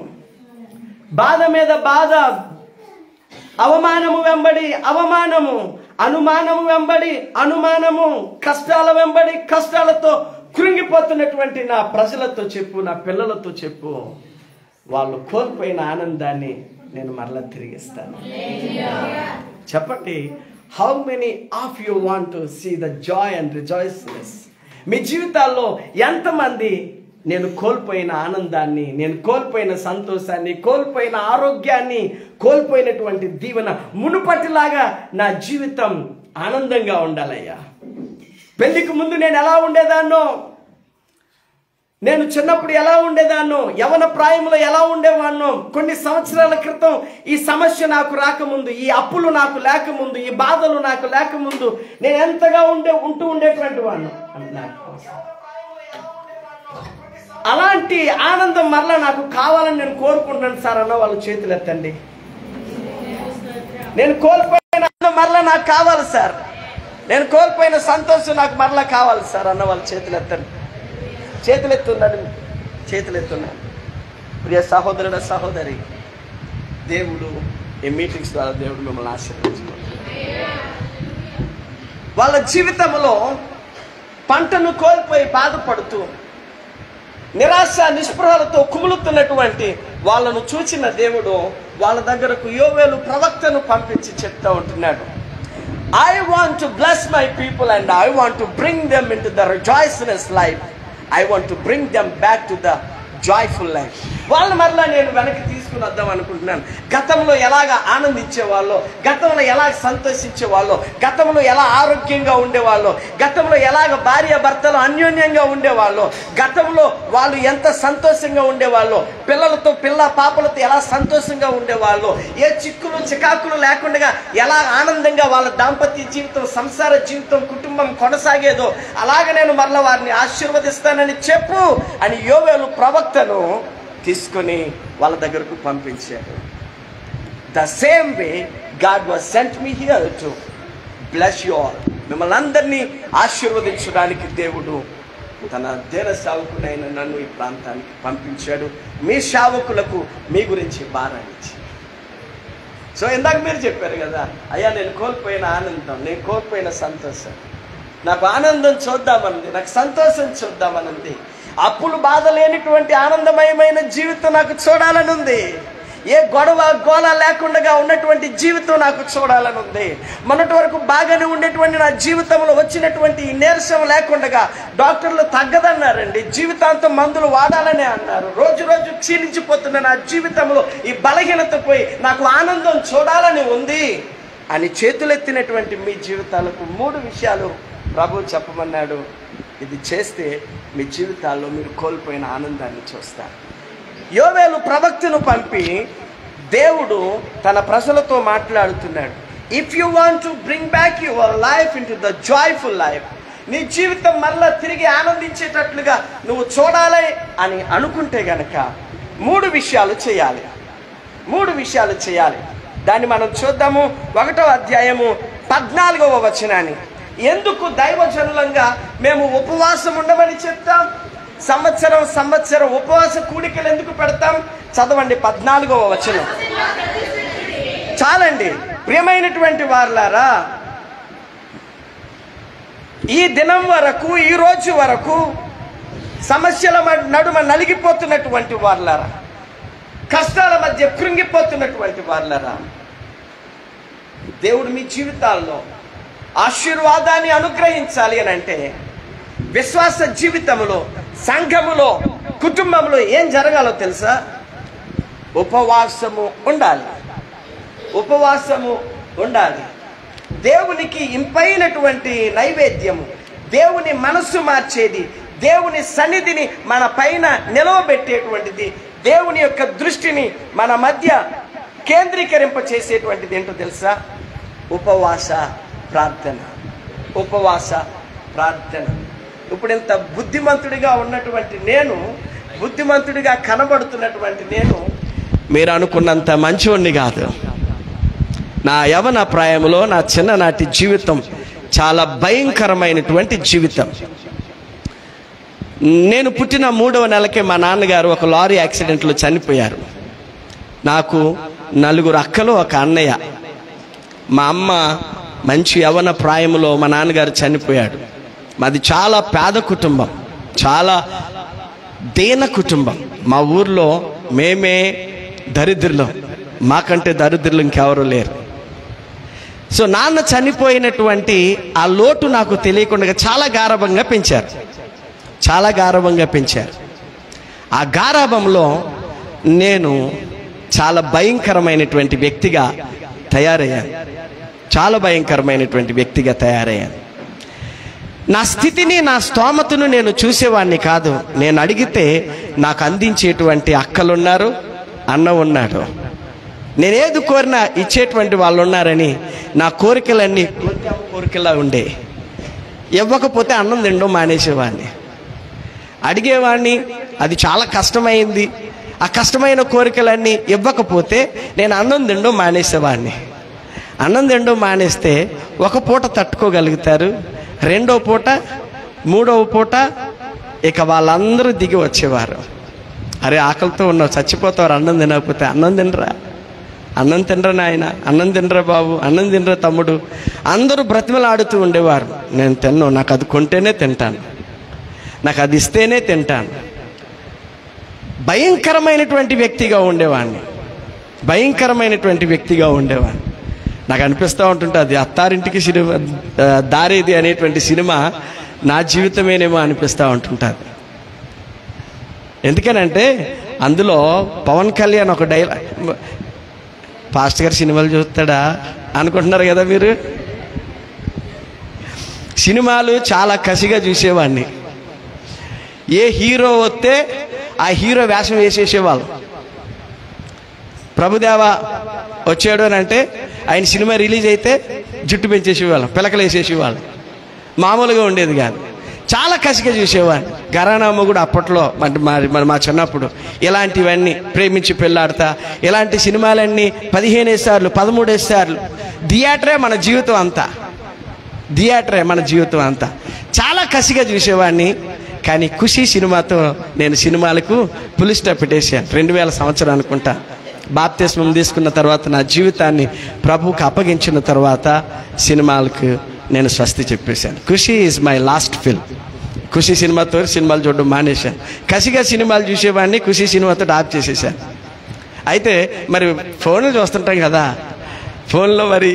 బాధ మీద బాధ, అవమానము వెంబడి అవమానము, అనుమానము వెంబడి అనుమానము, కష్టాల వెంబడి కష్టాలతో కృంగిపోతున్నటువంటి నా ప్రజలతో చెప్పు, నా పిల్లలతో చెప్పు, వాళ్ళు కోల్పోయిన ఆనందాన్ని నేను మరలా తిరిగిస్తాను. చెప్పండి, how many of you want to see the joy and rejoiceness? మీ జీవితాల్లో ఎంతమంది నేను కోల్పోయిన ఆనందాన్ని, నేను కోల్పోయిన సంతోషాన్ని, కోల్పోయిన ఆరోగ్యాన్ని, కోల్పోయినటువంటి దీవెన మునుపటిలాగా నా జీవితం ఆనందంగా ఉండాలయ్యా. పెళ్లికి ముందు నేను ఎలా ఉండేదాన్నో, నేను చిన్నప్పుడు ఎలా ఉండేదాన్నో, యవన ప్రాయంలో ఎలా ఉండేవాన్నో, కొన్ని సంవత్సరాల క్రితం ఈ సమస్య నాకు రాకముందు, ఈ అప్పులు నాకు లేకముందు, ఈ బాధలు నాకు లేకముందు నేను ఎంతగా ఉంటూ ఉండేటువంటి వాడిను. అలాంటి ఆనందం మరలా నాకు కావాలని నేను కోరుకుంటున్నాను సార్ అన్న వాళ్ళు చేతులు ఎత్తండి. నేను కోల్పోయిన ఆనందం మరలా నాకు కావాలి సార్, నేను కోల్పోయిన సంతోషం నాకు మరలా కావాలి సార్ అన్న వాళ్ళు చేతులు ఎత్తండి. చేతులెత్తున్నాడు. ప్రియ సహోదరుడ సహోదరి, దేవుడు ఈ మీటింగ్స్ ద్వారా దేవుడు మిమ్మల్ని ఆశీర్వదించుకుంటాడు. వాళ్ళ జీవితంలో పంటను కోల్పోయి బాధపడుతూ నిరాశ నిస్పృహలతో కుములుతున్నటువంటి వాళ్ళను చూచిన దేవుడు వాళ్ళ దగ్గరకు యోవేలు ప్రవక్తను పంపించి చెప్తా ఉంటున్నాడు, I want to bless my people and I want to bring them into the rejoiceful life. I want to bring them back to the joyful life. వాళ్ళని మరలా నేను వెనక్కి తీసుకుని వద్దాం అనుకుంటున్నాను. గతంలో ఎలాగ ఆనందించేవాళ్ళు, గతంలో ఎలా సంతోషించేవాళ్ళు, గతంలో ఎలా ఆరోగ్యంగా ఉండేవాళ్ళు, గతంలో ఎలాగ భార్య భర్తలు అన్యోన్యంగా ఉండేవాళ్ళు, గతంలో వాళ్ళు ఎంత సంతోషంగా ఉండేవాళ్ళు, పిల్లలతో పిల్ల పాపలతో ఎలా సంతోషంగా ఉండేవాళ్ళు, ఏ చిక్కులు చికాకులు లేకుండా ఎలా ఆనందంగా వాళ్ళ దాంపత్య జీవితం, సంసార జీవితం, కుటుంబం కొనసాగేదో అలాగ నేను మరలా వారిని ఆశీర్వదిస్తానని చెప్పు అని యోవేలు ప్రవక్తను తీసుకొని వాళ్ళ దగ్గరకు పంపించాడు. The same way God was sent me here to bless you all. మిమ్మల్ని అందరినీ ఆశీర్వదించడానికి దేవుడు తన దేన సేవకుడైన నన్ను ఈ ప్రాంతానికి పంపించాడు. మీ సేవకులకు మీ గురించి భారాన్ని. సో ఇందాక మీరు చెప్పారు కదా, అయ్యా నేను కోల్పోయిన ఆనందం, నేను కోల్పోయిన సంతోషం, నాకు ఆనందం చూద్దామనుంది, నాకు సంతోషం చూద్దామనుంది, అప్పులు బాధ లేనిటువంటి ఆనందమయమైన జీవితం నాకు చూడాలని ఉంది, ఏ గొడవ గోళ లేకుండా ఉన్నటువంటి జీవితం నాకు చూడాలని ఉంది, మొన్నటి వరకు బాగానే ఉండేటువంటి నా జీవితంలో వచ్చినటువంటి ఈ నీరసం లేకుండా డాక్టర్లు తగ్గదన్నారండి, జీవితాంతం మందులు వాడాలనే అన్నారు, రోజు రోజు క్షీణించిపోతున్న నా జీవితంలో ఈ బలహీనత పోయి నాకు ఆనందం చూడాలని ఉంది అని చేతులెత్తినటువంటి మీ జీవితాలకు 3 విషయాలు ప్రభు చెప్పమన్నాడు. ఇది చేస్తే మీ జీవితాల్లో మీరు కోల్పోయిన ఆనందాన్ని చూస్తారు. యోవేలు ప్రవక్తను పంపి దేవుడు తన ప్రజలతో మాట్లాడుతున్నాడు. If you want to bring back your life in to the joyful life, నీ జీవితం మరలా తిరిగి ఆనందించేటట్లుగా నువ్వు చూడాలి అని అనుకుంటే గనక 3 విషయాలు చేయాలి. 3 విషయాలు చేయాలి. దాన్ని మనం చూద్దాము. 1వ అధ్యాయము 14వ వచనాన్ని. ఎందుకు దైవజనులంగా మేము ఉపవాసం ఉండమని చెప్తాం? సంవత్సరం ఉపవాస కూడికలు ఎందుకు పెడతాం? చదవండి 14వ వచనం. చాలండి ప్రియమైనటువంటి వారులారా, ఈ దినం వరకు, ఈ రోజు వరకు సమస్యల నడుమ నలిగిపోతున్నటువంటి వారులారా, కష్టాల మధ్య కృంగిపోతున్నటువంటి వారులారా, దేవుడు మీ జీవితాల్లో ఆశీర్వాదాన్ని అనుగ్రహించాలి అని అంటే విశ్వాస జీవితంలో, సంఘములో, కుటుంబంలో ఏం జరగాలో తెలుసా? ఉపవాసము ఉండాలి. ఉపవాసము ఉండాలి. దేవునికి ఇంపైనటువంటి నైవేద్యము, దేవుని మనస్సు మార్చేది, దేవుని సన్నిధిని మన పైన నిలవబెట్టేటువంటిది, దేవుని యొక్క దృష్టిని మన మధ్య కేంద్రీకరింప చేసేటువంటిది ఏంటో తెలుసా? ఉపవాస ప్రార్థన. ఉపవాస ప్రార్థన. ఇప్పుడు ఇంత బుద్ధిమంతుడిగా ఉన్నటువంటి నేను, బుద్ధిమంతుడిగా కనబడుతున్నటువంటి నేను మీరు అనుకున్నంత మంచివాడిని కాదు. నా యవన ప్రాయంలో నా చిన్ననాటి జీవితం చాలా భయంకరమైనటువంటి జీవితం. నేను పుట్టిన 3వ నెలకే మా నాన్నగారు ఒక లారీ యాక్సిడెంట్లో చనిపోయారు. నాకు 4 అక్కలు, ఒక అన్నయ్య. మా అమ్మ మంచి యవన ప్రాయంలో మా నాన్నగారు చనిపోయాడు. మాది చాలా పేద కుటుంబం, చాలా దీన కుటుంబం. మా ఊర్లో మేమే దరిద్రులం, మాకంటే దరిద్రులు ఇంకెవరు లేరు. సో నాన్న చనిపోయినటువంటి ఆ లోటు నాకు తెలియకుండా చాలా గారాబంగా పెంచారు, చాలా గారాబంగా పెంచారు. ఆ గారాబంలో నేను చాలా భయంకరమైనటువంటి వ్యక్తిగా తయారయ్యాను. చాలా భయంకరమైనటువంటి వ్యక్తిగా తయారయ్యాను. నా స్థితిని, నా స్తోమతను నేను చూసేవాడిని కాదు. నేను అడిగితే నాకు అందించేటువంటి అక్కలున్నారు, అన్న ఉన్నాడు. నేనేది కోరినా ఇచ్చేటువంటి వాళ్ళు ఉన్నారని నా కోరికలన్నీ కోరికలా ఉండే. ఇవ్వకపోతే అన్నం తినడం మానేసేవాడిని. అడిగేవాడిని, అది చాలా కష్టమైంది. ఆ కష్టమైన కోరికలన్నీ ఇవ్వకపోతే నేను అన్నం తినడం మానేసేవాడిని. అన్నం తినడం మానేస్తే ఒక పూట తట్టుకోగలుగుతారు, 2వ పూట, 3వ పూట ఇక వాళ్ళందరూ దిగి వచ్చేవారు. అరే ఆకలితో ఉన్నావు, చచ్చిపోతావు అన్నం తినకపోతే. అన్నం తినరా, అన్నం తినరా నాయన, అన్నం తినరా బాబు, అన్నం తినరా తమ్ముడు, అందరూ బ్రతిమలాడుతూ ఉండేవారు. నేను తిన్నాను, నాకు అది కొంటేనే తింటాను, నాకు అది ఇస్తేనే తింటాను. భయంకరమైనటువంటి వ్యక్తిగా ఉండేవాడిని, భయంకరమైనటువంటి వ్యక్తిగా ఉండేవాడిని. నాకు అనిపిస్తూ ఉంటుంటుంది అత్తారింటికి సినిమా దారేది అనేటువంటి సినిమా నా జీవితమేనేమో అనిపిస్తూ ఉంటుంటుంది. ఎందుకనంటే అందులో పవన్ కళ్యాణ్ ఒక డైలాగ్, పాస్టర్ గారు సినిమాలు చూస్తాడా అనుకుంటున్నారు కదా మీరు. సినిమాలు చాలా కసిగా చూసేవాడిని. ఏ హీరో వస్తే ఆ హీరో వేషం వేసేసేవాళ్ళు. ప్రభుదేవ వచ్చాడు అని అంటే ఆయన సినిమా రిలీజ్ అయితే జుట్టు పెంచేసేవాళ్ళం, పిలకలు వేసేసేవాళ్ళం. మామూలుగా ఉండేది కాదు, చాలా కసిగా చూసేవాడిని. ఘరానా మొగుడు అప్పట్లో మా చిన్నప్పుడు ఇలాంటివన్నీ, ప్రేమించి పెళ్ళాడతా, ఇలాంటి సినిమాలన్నీ 15 సార్లు 13 సార్లు. థియేటరే మన జీవితం అంతా, థియేటరే మన జీవితం అంతా. చాలా కసిగా చూసేవాడిని. కానీ ఖుషి సినిమాతో నేను సినిమాలకు పులి స్టాప్ పెట్టేశాను. 2000 సంవత్సరం అనుకుంటా. బాప్తిస్మం తీసుకున్న తర్వాత నా జీవితాన్ని ప్రభువుకు అప్పగించిన తర్వాత సినిమాలకు నేను స్వస్తి చెప్పేశాను. ఖుషి ఈజ్ మై లాస్ట్ ఫిల్మ్. ఖుషి సినిమాతో సినిమాలు చూడడం మానేశాను. కసిగా సినిమాలు చూసేవాడిని, ఖుషి సినిమాతో ఆఫ్ చేసేసాను. అయితే మరి ఫోన్లు చూస్తుంటాం కదా, ఫోన్లో మరి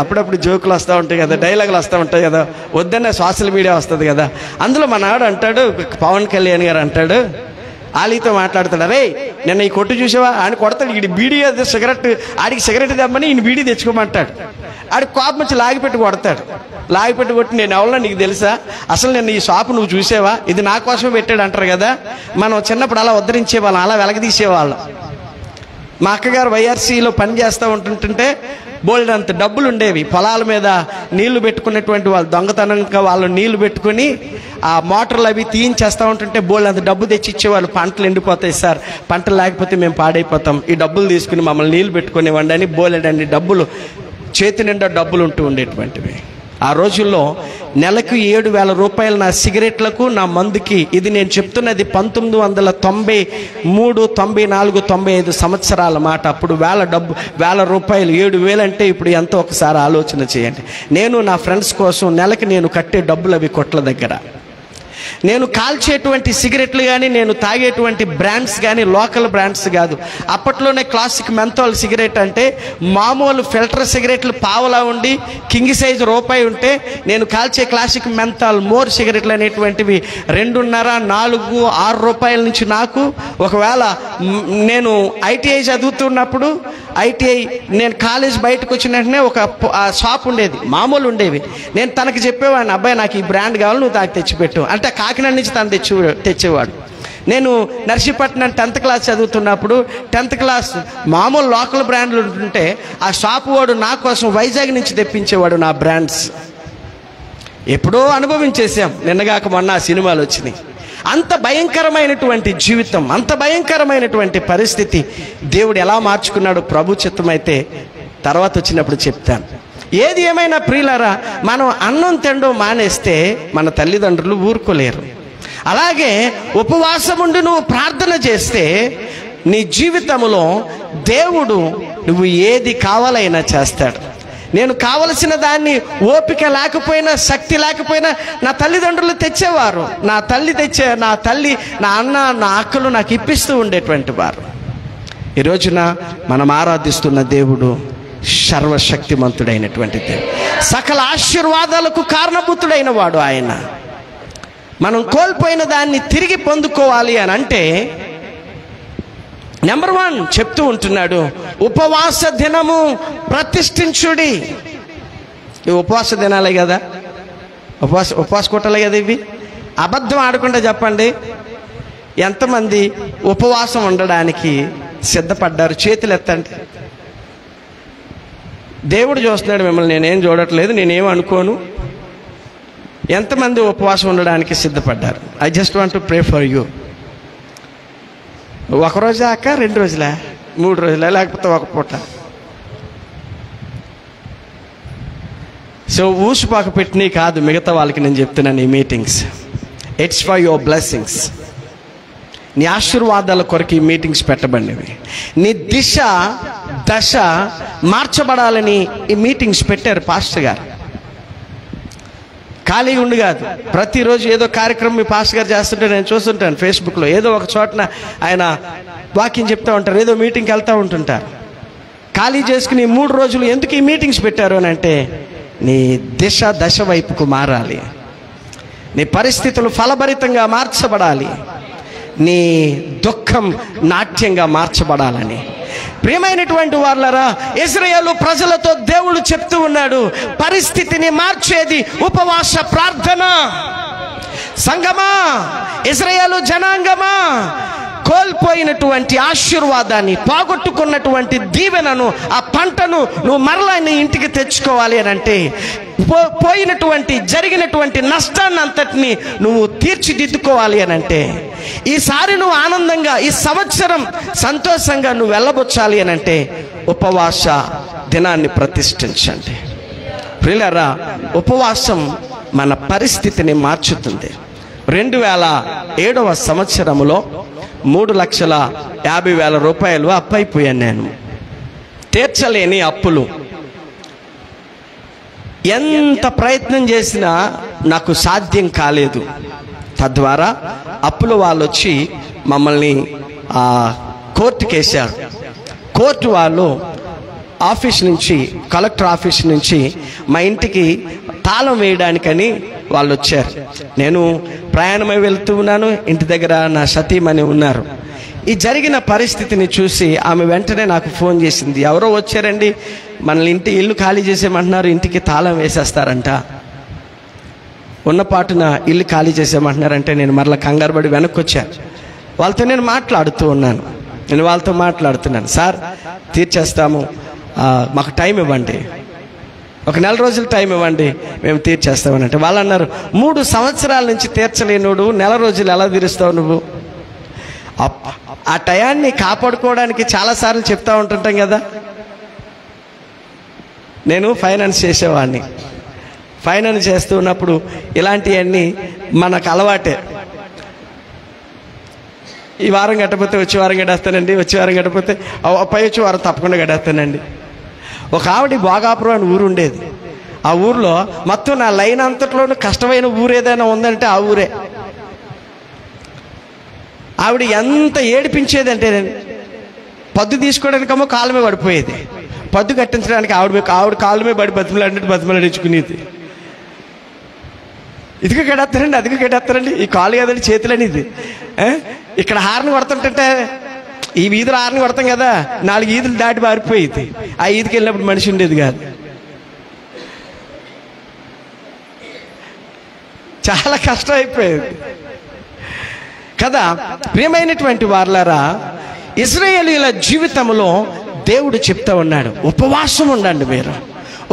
అప్పుడప్పుడు జోకులు వస్తూ ఉంటాయి కదా, డైలాగులు వస్తూ ఉంటాయి కదా, వద్దన్న సోషల్ మీడియా వస్తుంది కదా. అందులో మా నాడు అంటాడు, పవన్ కళ్యాణ్ గారు అంటాడు, ఆలీతో మాట్లాడతాడు, రే నిన్న ఈ కొట్టు చూసావా, ఆయన కొడతాడు, ఈడు బీడీ సిగరెట్, ఆడికి సిగరెట్ తెమ్మని ఈయన బీడీ తెచ్చుకోమంటాడు. ఆడు కోపం వచ్చి లాగిపెట్టి కొడతాడు. లాగిపెట్టి కొట్టి, నేను ఎవరో నీకు తెలుసా, అసలు నేను ఈ షాపు నువ్వు చూసావా, ఇది నా కోసం పెట్టాడు అంటారు కదా. మనం చిన్నప్పుడు అలా ఉద్ధరించేవాళ్ళం, అలా వెలగదీసేవాళ్ళం. మా అక్కగారు వైఆర్సీలో పని చేస్తూ ఉంటుంటే బోల్డంత డబ్బులు ఉండేవి. పొలాల మీద నీళ్లు పెట్టుకునేటువంటి వాళ్ళు దొంగతనంగా వాళ్ళు నీళ్లు పెట్టుకుని ఆ మోటార్లు అవి తీయించేస్తూ ఉంటుంటే బోల్డంత డబ్బు తెచ్చి ఇచ్చేవాళ్ళు. పంటలు ఎండిపోతాయి సార్, పంటలు లేకపోతే మేము పాడైపోతాం, ఈ డబ్బులు తీసుకుని మమ్మల్ని నీళ్లు పెట్టుకునేవ్వండి అని బోలెడండి డబ్బులు, చేతి నిండా డబ్బులు ఉంటూ ఉండేటువంటివి. ఆ రోజుల్లో నెలకు 7,000 రూపాయలు నా సిగరెట్లకు, నా మందుకి. ఇది నేను చెప్తున్నది 1993, 94, 95 సంవత్సరాల మాట. అప్పుడు 1,000 రూపాయలు, 7,000 అంటే ఇప్పుడు ఎంతో ఒకసారి ఆలోచన చేయండి. నేను నా ఫ్రెండ్స్ కోసం నెలకి నేను కట్టే డబ్బులు అవి కొట్ల దగ్గర. నేను కాల్చేటువంటి సిగరెట్లు కానీ, నేను తాగేటువంటి బ్రాండ్స్ కానీ లోకల్ బ్రాండ్స్ కాదు. అప్పట్లోనే క్లాసిక్ మెంథాల్ సిగరెట్ అంటే మామూలు ఫిల్టర్ సిగరెట్లు పావలా ఉండి కింగ్ సైజు రూపాయి ఉంటే, నేను కాల్చే క్లాసిక్ మెంథాల్ మోర్ సిగరెట్లు అనేటువంటివి 2.5, 4, 6 రూపాయల నుంచి. నాకు ఒకవేళ నేను ఐటీఐ చదువుతున్నప్పుడు, నేను కాలేజ్ బయటకు వచ్చిన వెంటనే ఒక షాప్ ఉండేది, మామూలు ఉండేవి. నేను తనకి చెప్పేవాడిని, అబ్బాయి నాకు ఈ బ్రాండ్ కావాలి, నువ్వు తాకి తెచ్చిపెట్టు అంటే కాకినాడ నుంచి తను తెచ్చేవాడు. నేను నర్సీపట్నం 10th క్లాస్ చదువుతున్నప్పుడు 10th క్లాస్ మామూలు లోకల్ బ్రాండ్లు ఉంటుంటే ఆ షాపు వాడు నా కోసం వైజాగ్ నుంచి తెప్పించేవాడు నా బ్రాండ్స్. ఎప్పుడో అనుభవించేసాం, నిన్నగాక మొన్న ఆ సినిమాలు వచ్చినాయి. అంత భయంకరమైనటువంటి జీవితం, అంత భయంకరమైనటువంటి పరిస్థితి దేవుడు ఎలా మార్చుకున్నాడో ప్రభు చిత్తమైతే తర్వాత వచ్చినప్పుడు చెప్తాను. ఏది ఏమైనా ప్రియులారా, మనం అన్నం తినడం మానేస్తే మన తల్లిదండ్రులు ఊరుకోలేరు. అలాగే ఉపవాసం ఉండి నువ్వు ప్రార్థన చేస్తే నీ జీవితంలో దేవుడు నువ్వు ఏది కావాలైనా చేస్తాడు. నేను కావలసిన దాన్ని ఓపిక లేకపోయినా, శక్తి లేకపోయినా నా తల్లిదండ్రులు తెచ్చేవారు. నా తల్లి, నా అన్న, నా అక్కలు నాకు ఇప్పిస్తూ ఉండేటువంటి వారు. ఈ రోజున మనం ఆరాధిస్తున్న దేవుడు సర్వశక్తిమంతుడైనటువంటి దేవుడు, సకల ఆశీర్వాదాలకు కారణభూతుడైన వాడు ఆయన. మనం కోల్పోయిన దాన్ని తిరిగి పొందుకోవాలి అని అంటే నెంబర్ 1 చెప్తూ ఉంటున్నాడు, ఉపవాస దినము ప్రతిష్ఠించుడి. ఇవి ఉపవాస దినాలే కదా, ఉపవాస కూటలే కదా ఇవి. అబద్ధం ఆడకుండా చెప్పండి, ఎంతమంది ఉపవాసం ఉండడానికి సిద్ధపడ్డారు? చేతులు ఎత్తండి. దేవుడు చూస్తున్నాడు మిమ్మల్ని, నేనేం చూడట్లేదు, నేనేం అనుకోను. ఎంతమంది ఉపవాసం ఉండడానికి సిద్ధపడ్డారు? I just want to pray for you. ఒకరోజు దాక, 2 రోజులా, 3 రోజులా, లేకపోతే ఒక పూట? సో ఊసుపాకు పెట్టినవి కాదు మిగతా వాళ్ళకి నేను చెప్తున్నాను ఈ meetings. It's for your blessings. నీ ఆశీర్వాదాల కొరకు ఈ మీటింగ్స్ పెట్టబడినవి. నీ దశ మార్చబడాలని ఈ మీటింగ్స్ పెట్టారు పాస్టర్ గారు. ఖాళీగా ఉండి కాదు, ప్రతిరోజు ఏదో కార్యక్రమం మీ పాస్టర్ గారు చేస్తుంటే నేను చూస్తుంటాను ఫేస్బుక్లో. ఏదో ఒక చోటన ఆయన వాక్యం చెప్తూ ఉంటారు, ఏదో మీటింగ్కి వెళ్తూ ఉంటుంటారు. ఖాళీ చేసుకుని 3 రోజులు ఎందుకు ఈ మీటింగ్స్ పెట్టారు అని అంటే, నీ దశ వైపుకు మారాలి, నీ పరిస్థితులు ఫలభరితంగా మార్చబడాలి, నీ దుఃఖం నాట్యంగా మార్చబడాలని. ప్రియమైనటువంటి వాళ్ళరా, ఇశ్రాయేలు ప్రజలతో దేవుడు చెప్తూ ఉన్నాడు, పరిస్థితిని మార్చేది ఉపవాస ప్రార్థన. సంఘమా, ఇశ్రాయేలు జనాంగమా, కోల్పోయినటువంటి ఆశీర్వాదాన్ని, పోగొట్టుకున్నటువంటి దీవెనను, ఆ పంటను నువ్వు మరలా నీ ఇంటికి తెచ్చుకోవాలి అని అంటే, జరిగినటువంటి నష్టాన్ని అంతటిని నువ్వు తీర్చిదిద్దుకోవాలి అని అంటే, ఈసారి నువ్వు ఆనందంగా, ఈ సంవత్సరం సంతోషంగా నువ్వు వెళ్ళబొచ్చాలి అని అంటే ఉపవాస దినాన్ని ప్రతిష్ఠించండి. ప్రియులారా, ఉపవాసం మన పరిస్థితిని మార్చుతుంది. 2007వ సంవత్సరంలో 3,50,000 రూపాయలు అప్పైపోయాను నేను. తీర్చలేని అప్పులు. ఎంత ప్రయత్నం చేసినా నాకు సాధ్యం కాలేదు. తద్వారా అప్పుల వాళ్ళు వచ్చి మమ్మల్ని కోర్టుకి వేశారు. కోర్టు వాళ్ళు ఆఫీస్ నుంచి, కలెక్టర్ ఆఫీస్ నుంచి మా ఇంటికి తాళం వేయడానికని వాళ్ళు వచ్చారు. నేను ప్రయాణమై వెళ్తూ ఉన్నాను, ఇంటి దగ్గర నా సతీమణి ఉన్నారు. ఈ జరిగిన పరిస్థితిని చూసి ఆమె వెంటనే నాకు ఫోన్ చేసింది. ఎవరో వచ్చారండి, మనల్ని ఇల్లు ఖాళీ చేసేయమంటున్నారు, ఇంటికి తాళం వేసేస్తారంట, ఉన్నపాటున ఇల్లు ఖాళీ చేసేయమంటున్నారంటే నేను మరలా కంగారు పడి వెనక్కి వచ్చాను. వాళ్ళతో నేను మాట్లాడుతూ ఉన్నాను. నేను వాళ్ళతో మాట్లాడుతున్నాను, సార్ తీర్చేస్తాము, మాకు టైం ఇవ్వండి, ఒక 1 రోజులు టైం ఇవ్వండి, మేము తీర్చేస్తామని. అంటే వాళ్ళు అన్నారు, 3 సంవత్సరాల నుంచి తీర్చలేనుడు 1 రోజులు ఎలా తీరుస్తావు నువ్వు? ఆ టయాన్ని కాపాడుకోవడానికి చాలాసార్లు చెప్తా ఉంటుంటాం కదా. నేను ఫైనాన్స్ చేసేవాడిని. ఫైనాన్స్ చేస్తూ ఉన్నప్పుడు ఇలాంటివన్నీ మనకు అలవాటే. ఈ వారం గట్టపోతే వచ్చే వారం గడేస్తానండి, వచ్చే వారం గట్టపోతే పై వచ్చే వారం తప్పకుండా గడేస్తానండి. ఒక ఆవిడ భోగాపురం అని ఊరు ఉండేది. ఆ ఊరిలో మొత్తం నా లైన్ అంతట్లోనూ కష్టమైన ఊరు ఏదైనా ఉందంటే ఆ ఊరే. ఆవిడ ఎంత ఏడిపించేదంటే, పద్దు తీసుకోవడానికేమో కాళ్ళ మీద పడిపోయేది, పద్దు కట్టించడానికి ఆవిడ కాళ్ళ మీద పడి బతిమలాడించుకునేది. ఇదిగో గడేస్తారండి, అదిగో గడేస్తారండి, ఈ కాలు కదండి చేతులని. ఇది ఇక్కడ హార్న్ కొడుతుంటే, ఈ వీధులు హార్న్ కొడతాం కదా, 4 ఈదులు దాటి పారిపోయేది. ఆ ఈదికి వెళ్ళినప్పుడు మనిషి ఉండేది కాదు. చాలా కష్టం అయిపోయేది కదా. ప్రియమైనటువంటి వారలారా, ఇశ్రాయేలీయుల జీవితంలో దేవుడు చెప్తా ఉన్నాడు, ఉపవాసం ఉండండి మీరు,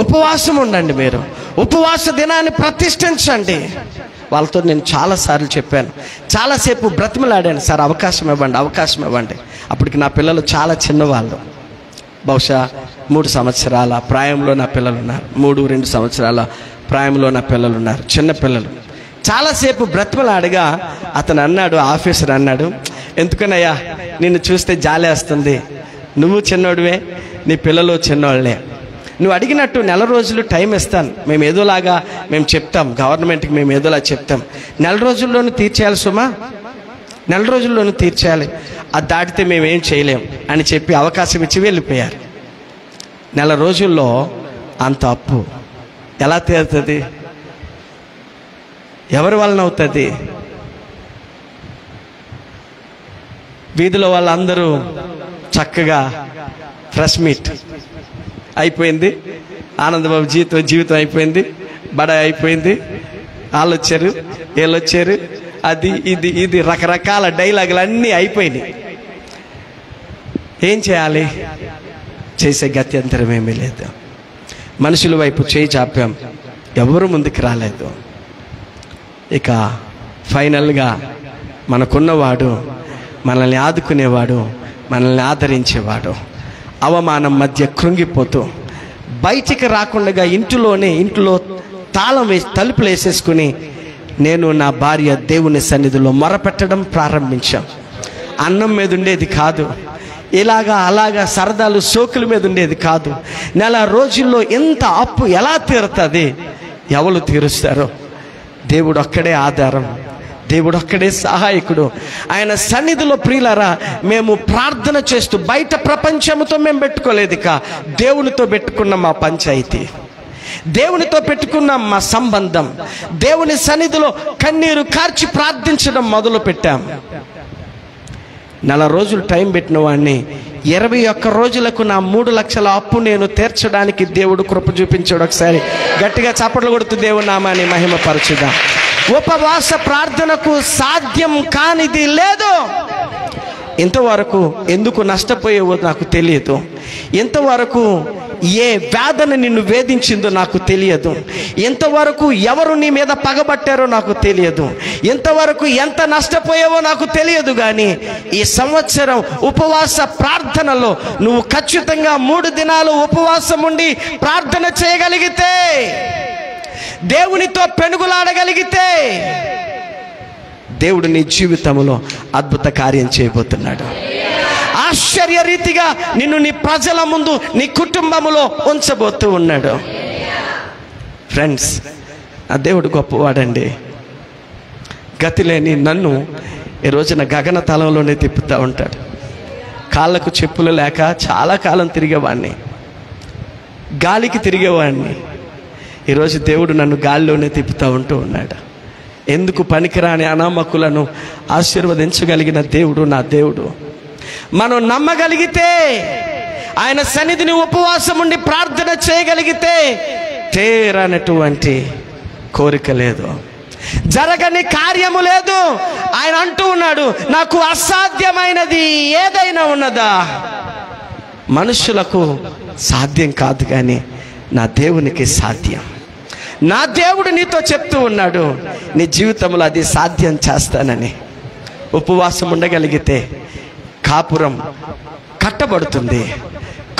ఉపవాసం ఉండండి మీరు, ఉపవాస దినాన్ని ప్రతిష్ఠించండి. వాళ్ళతో నేను చాలాసార్లు చెప్పాను, చాలాసేపు బ్రతిమలాడాను, సార్ అవకాశం ఇవ్వండి, అవకాశం ఇవ్వండి. అప్పటికి నా పిల్లలు చాలా చిన్నవాళ్ళు, బహుశా 3 సంవత్సరాల ప్రాయంలో నా పిల్లలు ఉన్నారు, 3-2 సంవత్సరాల ప్రాయంలో నా పిల్లలు ఉన్నారు, చిన్న పిల్లలు. చాలాసేపు బ్రతిమలాడగా అతను అన్నాడు, ఆఫీసర్ అన్నాడు, ఎందుకనయ్యా నిన్ను చూస్తే జాలేస్తుంది, నువ్వు చిన్నోడివే, నీ పిల్లలు చిన్నోళ్ళే, నువ్వు అడిగినట్టు 1 రోజులు టైం ఇస్తాను, మేము ఏదోలాగా మేము చెప్తాం, గవర్నమెంట్కి మేము ఏదోలా చెప్తాం, 1 రోజుల్లోనూ తీర్చేయాలి సుమా, 1 రోజుల్లోనూ తీర్చేయాలి, అది దాటితే మేమేం చేయలేం అని చెప్పి అవకాశం ఇచ్చి వెళ్ళిపోయారు. 1 రోజుల్లో అంత అప్పు ఎలా తీరుతుంది? ఎవరి వలన అవుతుంది? వీధిలో వాళ్ళందరూ చక్కగా ఫ్రెష్ మీట్ అయిపోయింది, ఆనందబాబు జీవితం అయిపోయింది, బడా అయిపోయింది, వాళ్ళు వచ్చారు, వీళ్ళు వచ్చారు, అది ఇది రకరకాల డైలాగులు అన్నీ అయిపోయినాయి. ఏం చేయాలి? చేసే గత్యంతరం ఏమీ లేదు. మనుషుల వైపు చేయి చాపాం, ఎవరు ముందుకు రాలేదు. ఇక ఫైనల్గా మనకున్నవాడు, మనల్ని ఆదుకునేవాడు, మనల్ని ఆదరించేవాడు అవమానం మధ్య కృంగిపోతూ బయటికి రాకుండా ఇంట్లో తాళం వేసి తలుపులు వేసేసుకుని నేను నా భార్య దేవుని సన్నిధిలో మొరపెట్టడం ప్రారంభించాం. అన్నం మీద ఉండేది కాదు, అలాగా సరదాలు సోకుల మీద ఉండేది కాదు. 1 రోజుల్లో ఎంత అప్పు ఎలా తీరుతుంది? ఎవరు తీరుస్తారో? దేవుడు ఒక్కడే ఆధారం, దేవుడు ఒక్కడే సహాయకుడు. ఆయన సన్నిధిలో ప్రియులారా మేము ప్రార్థన చేస్తూ బయట ప్రపంచంతో మేము పెట్టుకోలేదు, దేవునితో పెట్టుకున్న మా పంచాయతీ, దేవునితో పెట్టుకున్న మా సంబంధం, దేవుని సన్నిధిలో కన్నీరు కార్చి ప్రార్థించడం మొదలు పెట్టాం. 4 రోజులు టైం పెట్టిన వాడిని 21 రోజులకు నా 3 లక్షల అప్పు నేను తీర్చడానికి దేవుడు కృప చూపించాడు. ఒకసారి గట్టిగా చప్పట్లు కొడుతూ దేవుని నామాన్ని మహిమపరచుదాం. ఉపవాస ప్రార్థనకు సాధ్యం కానిది లేదు. ఇంతవరకు ఎందుకు నష్టపోయేవో నాకు తెలియదు, ఇంతవరకు ఏ వేదన నిన్ను వేధించిందో నాకు తెలియదు, ఇంతవరకు ఎవరు నీ మీద పగబట్టారో నాకు తెలియదు, ఇంతవరకు ఎంత నష్టపోయావో నాకు తెలియదు. కానీ ఈ సంవత్సరం ఉపవాస ప్రార్థనలో నువ్వు ఖచ్చితంగా 3 దినాలు ఉపవాసం ఉండి ప్రార్థన చేయగలిగితే, దేవునితో పెనుగులాడగలిగితే, దేవుడు నీ జీవితంలో అద్భుత కార్యం చేయబోతున్నాడు. ఆశ్చర్య రీతిగా నిన్ను నీ ప్రజల ముందు, నీ కుటుంబములో ఉంచబోతూ ఉన్నాడు. ఫ్రెండ్స్, ఆ దేవుడు గొప్పవాడండి. గతి లేని నన్ను ఈ రోజున గగన తలంలోనే తిప్పుతూ ఉంటాడు. కాళ్ళకు చెప్పులు లేక చాలా కాలం తిరిగేవాడిని, గాలికి తిరిగేవాడిని. ఈరోజు దేవుడు నన్ను గాలిలోనే తిప్పుతూ ఉంటూ ఉన్నాడు. ఎందుకు పనికిరాని అనామకులను ఆశీర్వదించగలిగిన దేవుడు నా దేవుడు. మనం నమ్మగలిగితే, ఆయన సన్నిధిని ఉపవాసం ఉండి ప్రార్థన చేయగలిగితే తీరనటువంటి కోరిక లేదు, జరగని కార్యము లేదు. ఆయన అంటూ ఉన్నాడు, నాకు అసాధ్యమైనది ఏదైనా ఉన్నదా? మనుషులకు సాధ్యం కాదు, కానీ నా దేవునికి సాధ్యం. నా దేవుడు నీతో చెప్తూ ఉన్నాడు, నీ జీవితంలో అది సాధ్యం చేస్తానని. ఉపవాసం ఉండగలిగితే కాపురం కట్టబడుతుంది,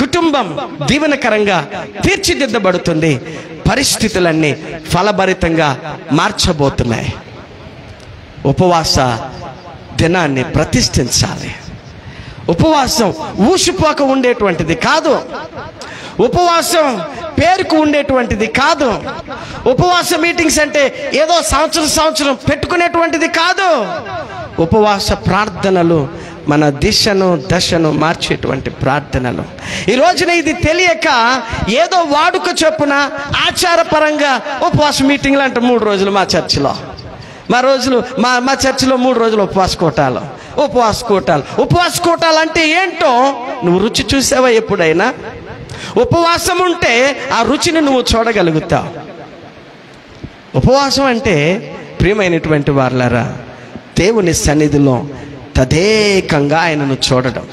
కుటుంబం దీవెనకరంగా తీర్చిదిద్దబడుతుంది, పరిస్థితులన్నీ ఫలభరితంగా మార్చబోతున్నాయి. ఉపవాస దినాన్ని ప్రతిష్ఠించాలి. ఉపవాసం ఊసిపోక ఉండేటువంటిది కాదు, ఉపవాసం పేరుకు ఉండేటువంటిది కాదు, ఉపవాస మీటింగ్స్ అంటే ఏదో సంవత్సరం పెట్టుకునేటువంటిది కాదు. ఉపవాస ప్రార్థనలు మన దిశను దశను మార్చేటువంటి ప్రార్థనలు. ఈ రోజున ఇది తెలియక ఏదో వాడుక చొప్పున ఆచారపరంగా ఉపవాస మీటింగ్లు అంటే 3 రోజులు మా చర్చిలో, మా చర్చిలో 3 రోజులు ఉపవాస కూటాలు అంటే ఏంటో నువ్వు రుచి చూసావా ఎప్పుడైనా? ఉపవాసం ఉంటే ఆ రుచిని నువ్వు చూడగలుగుతావు. ఉపవాసం అంటే ప్రియమైనటువంటి వారలారా, దేవుని సన్నిధిలో తదేకంగా ఆయనను చూడడం.